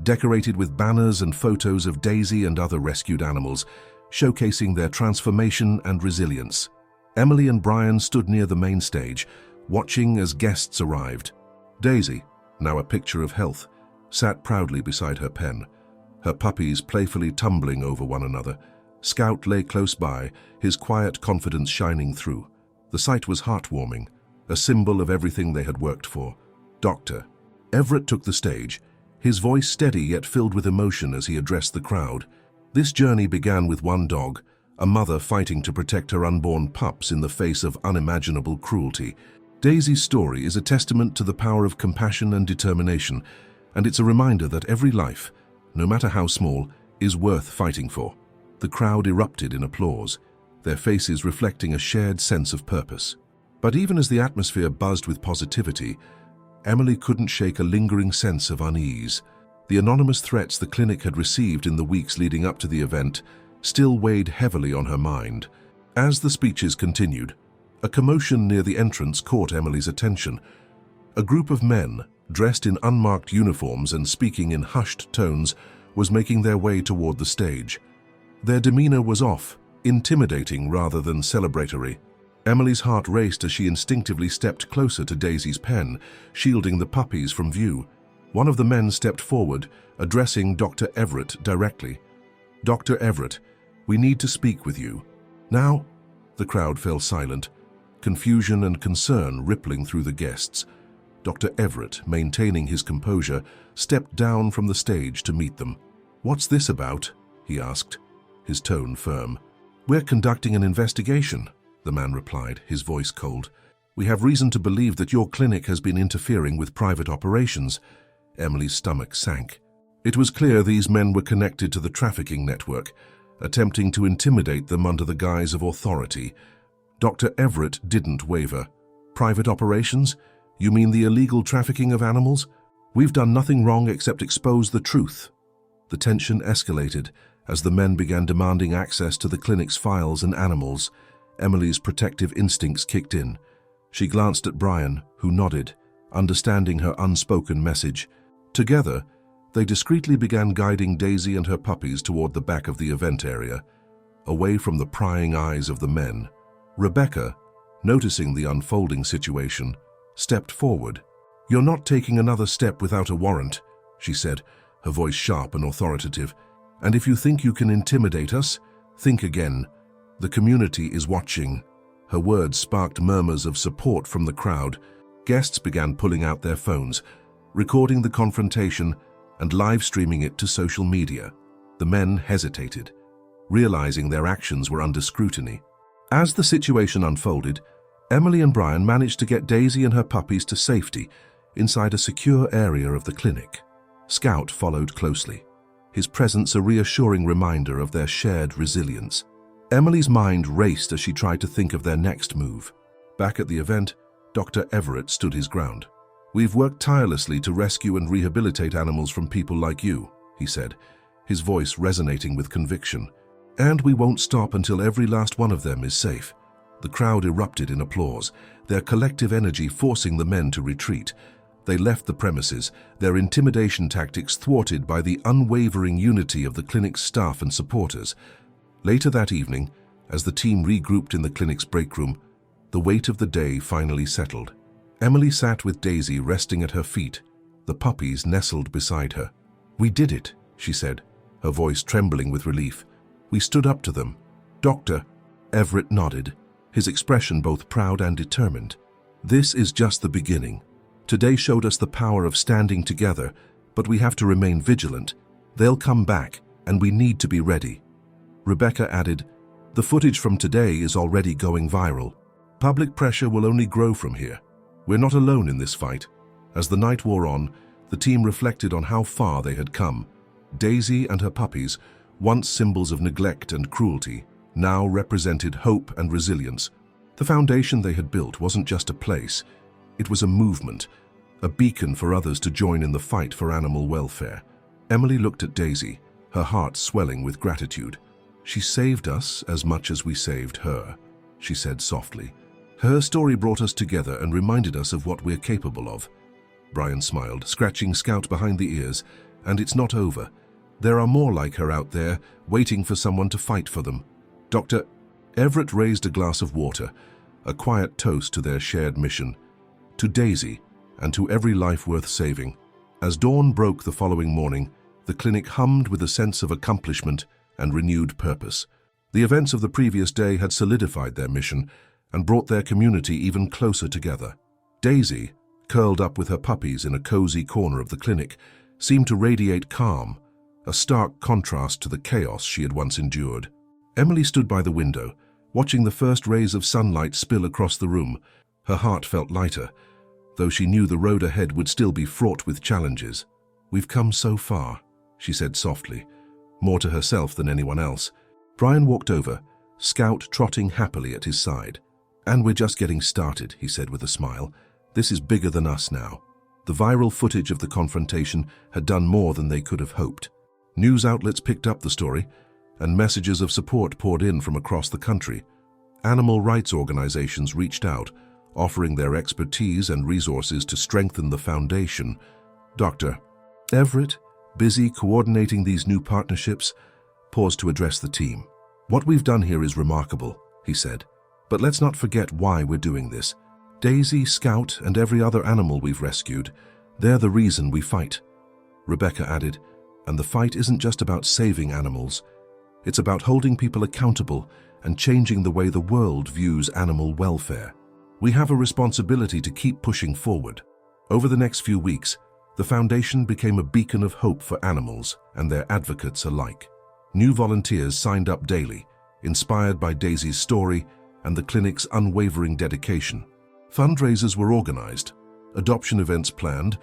decorated with banners and photos of Daisy and other rescued animals, showcasing their transformation and resilience. Emily and Brian stood near the main stage, watching as guests arrived. Daisy, now a picture of health, sat proudly beside her pen, her puppies playfully tumbling over one another. Scout lay close by, his quiet confidence shining through. The sight was heartwarming, a symbol of everything they had worked for. Dr. Everett took the stage, his voice steady yet filled with emotion as he addressed the crowd. This journey began with one dog, a mother fighting to protect her unborn pups in the face of unimaginable cruelty. Daisy's story is a testament to the power of compassion and determination, and it's a reminder that every life, no matter how small, is worth fighting for. The crowd erupted in applause, their faces reflecting a shared sense of purpose. But even as the atmosphere buzzed with positivity, Emily couldn't shake a lingering sense of unease. The anonymous threats the clinic had received in the weeks leading up to the event still weighed heavily on her mind. As the speeches continued, a commotion near the entrance caught Emily's attention. A group of men, dressed in unmarked uniforms and speaking in hushed tones, was making their way toward the stage. Their demeanor was off, intimidating rather than celebratory. Emily's heart raced as she instinctively stepped closer to Daisy's pen, shielding the puppies from view. One of the men stepped forward, addressing Dr. Everett directly. "Dr. Everett, we need to speak with you." "Now?" The crowd fell silent, confusion and concern rippling through the guests. Dr. Everett, maintaining his composure, stepped down from the stage to meet them. "What's this about?" he asked, his tone firm. "We're conducting an investigation," the man replied, his voice cold. "We have reason to believe that your clinic has been interfering with private operations." Emily's stomach sank. It was clear these men were connected to the trafficking network, attempting to intimidate them under the guise of authority. Dr. Everett didn't waver. "Private operations? You mean the illegal trafficking of animals? We've done nothing wrong except expose the truth." The tension escalated as the men began demanding access to the clinic's files and animals. Emily's protective instincts kicked in. She glanced at Brian, who nodded, understanding her unspoken message. Together, they discreetly began guiding Daisy and her puppies toward the back of the event area, away from the prying eyes of the men. Rebecca, noticing the unfolding situation, stepped forward. "You're not taking another step without a warrant," she said, her voice sharp and authoritative. "And if you think you can intimidate us, think again. The community is watching." Her words sparked murmurs of support from the crowd. Guests began pulling out their phones, recording the confrontation and live streaming it to social media. The men hesitated, realizing their actions were under scrutiny. As the situation unfolded, Emily and Brian managed to get Daisy and her puppies to safety inside a secure area of the clinic. Scout followed closely, his presence a reassuring reminder of their shared resilience. Emily's mind raced as she tried to think of their next move. Back at the event, Dr. Everett stood his ground. "We've worked tirelessly to rescue and rehabilitate animals from people like you," he said, his voice resonating with conviction. "And we won't stop until every last one of them is safe." The crowd erupted in applause, their collective energy forcing the men to retreat. They left the premises, their intimidation tactics thwarted by the unwavering unity of the clinic's staff and supporters. Later that evening, as the team regrouped in the clinic's break room, the weight of the day finally settled. Emily sat with Daisy resting at her feet, the puppies nestled beside her. "We did it," she said, her voice trembling with relief. "We stood up to them." Dr. Everett nodded, his expression both proud and determined. "This is just the beginning. Today showed us the power of standing together, but we have to remain vigilant. They'll come back, and we need to be ready." Rebecca added, "The footage from today is already going viral. Public pressure will only grow from here." "We're not alone in this fight." As the night wore on, the team reflected on how far they had come. Daisy and her puppies, once symbols of neglect and cruelty, now represented hope and resilience. The foundation they had built wasn't just a place, it was a movement, a beacon for others to join in the fight for animal welfare. Emily looked at Daisy, her heart swelling with gratitude. "She saved us as much as we saved her," she said softly. "Her story brought us together and reminded us of what we're capable of." Brian smiled, scratching Scout behind the ears. "And it's not over. There are more like her out there, waiting for someone to fight for them." Dr. Everett raised a glass of water, a quiet toast to their shared mission. To Daisy, and to every life worth saving. As dawn broke the following morning, the clinic hummed with a sense of accomplishment and renewed purpose. The events of the previous day had solidified their mission and brought their community even closer together. Daisy, curled up with her puppies in a cozy corner of the clinic, seemed to radiate calm, a stark contrast to the chaos she had once endured. Emily stood by the window, watching the first rays of sunlight spill across the room. Her heart felt lighter, though she knew the road ahead would still be fraught with challenges. "We've come so far," she said softly, more to herself than anyone else. Brian walked over, Scout trotting happily at his side. "And we're just getting started," he said with a smile. "This is bigger than us now." The viral footage of the confrontation had done more than they could have hoped. News outlets picked up the story, and messages of support poured in from across the country. Animal rights organizations reached out, offering their expertise and resources to strengthen the foundation. Dr. Everett, busy coordinating these new partnerships, paused to address the team. "What we've done here is remarkable," he said, "but let's not forget why we're doing this. Daisy, Scout, and every other animal we've rescued, they're the reason we fight." Rebecca added, "And the fight isn't just about saving animals. It's about holding people accountable and changing the way the world views animal welfare. We have a responsibility to keep pushing forward." Over the next few weeks, the foundation became a beacon of hope for animals and their advocates alike. New volunteers signed up daily, inspired by Daisy's story and the clinic's unwavering dedication. Fundraisers were organized, adoption events planned,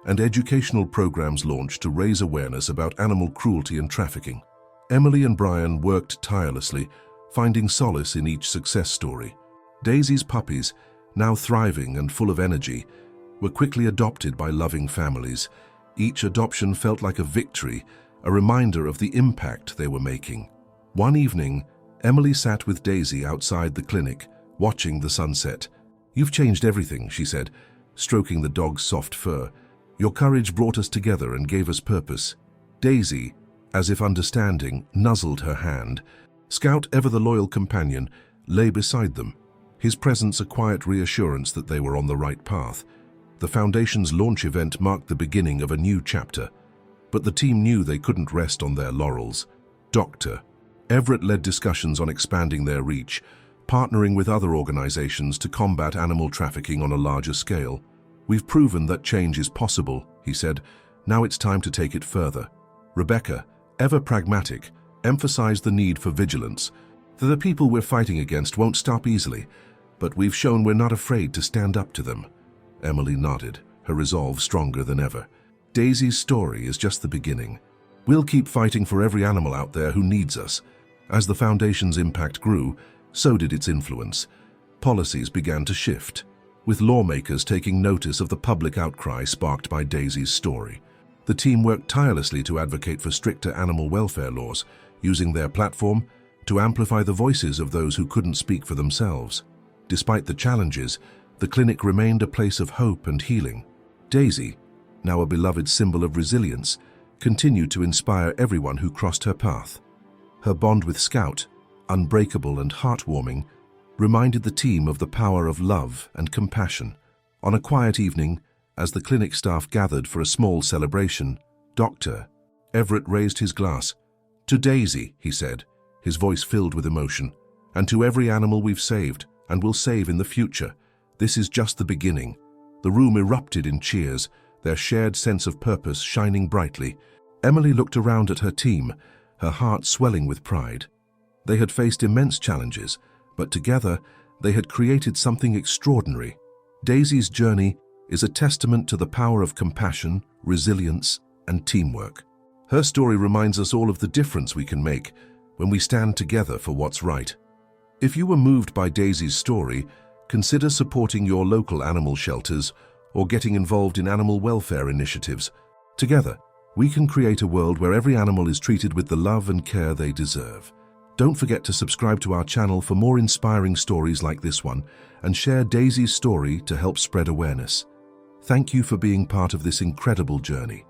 and educational programs launched to raise awareness about animal cruelty and trafficking. Emily and Brian worked tirelessly, finding solace in each success story. Daisy's puppies, now thriving and full of energy, were quickly adopted by loving families. Each adoption felt like a victory, a reminder of the impact they were making. One evening, Emily sat with Daisy outside the clinic, watching the sunset. "You've changed everything," she said, stroking the dog's soft fur. "Your courage brought us together and gave us purpose." Daisy, as if understanding, nuzzled her hand. Scout, ever the loyal companion, lay beside them, his presence a quiet reassurance that they were on the right path. The Foundation's launch event marked the beginning of a new chapter, but the team knew they couldn't rest on their laurels. Dr. Everett led discussions on expanding their reach, partnering with other organizations to combat animal trafficking on a larger scale. "We've proven that change is possible," he said. "Now it's time to take it further." Rebecca, ever pragmatic, emphasized the need for vigilance. "The people we're fighting against won't stop easily, but we've shown we're not afraid to stand up to them." Emily nodded, her resolve stronger than ever. "Daisy's story is just the beginning. We'll keep fighting for every animal out there who needs us." As the Foundation's impact grew, so did its influence. Policies began to shift, with lawmakers taking notice of the public outcry sparked by Daisy's story. The team worked tirelessly to advocate for stricter animal welfare laws, using their platform to amplify the voices of those who couldn't speak for themselves. Despite the challenges, the clinic remained a place of hope and healing. Daisy, now a beloved symbol of resilience, continued to inspire everyone who crossed her path. Her bond with Scout, unbreakable and heartwarming, reminded the team of the power of love and compassion. On a quiet evening, as the clinic staff gathered for a small celebration, Dr. Everett raised his glass. "To Daisy," he said, his voice filled with emotion, "and to every animal we've saved and will save in the future. This is just the beginning." The room erupted in cheers, their shared sense of purpose shining brightly. Emily looked around at her team, her heart swelling with pride. They had faced immense challenges, but together they had created something extraordinary. Daisy's journey is a testament to the power of compassion, resilience, and teamwork. Her story reminds us all of the difference we can make when we stand together for what's right. If you were moved by Daisy's story, consider supporting your local animal shelters or getting involved in animal welfare initiatives. Together, we can create a world where every animal is treated with the love and care they deserve. Don't forget to subscribe to our channel for more inspiring stories like this one and share Daisy's story to help spread awareness. Thank you for being part of this incredible journey.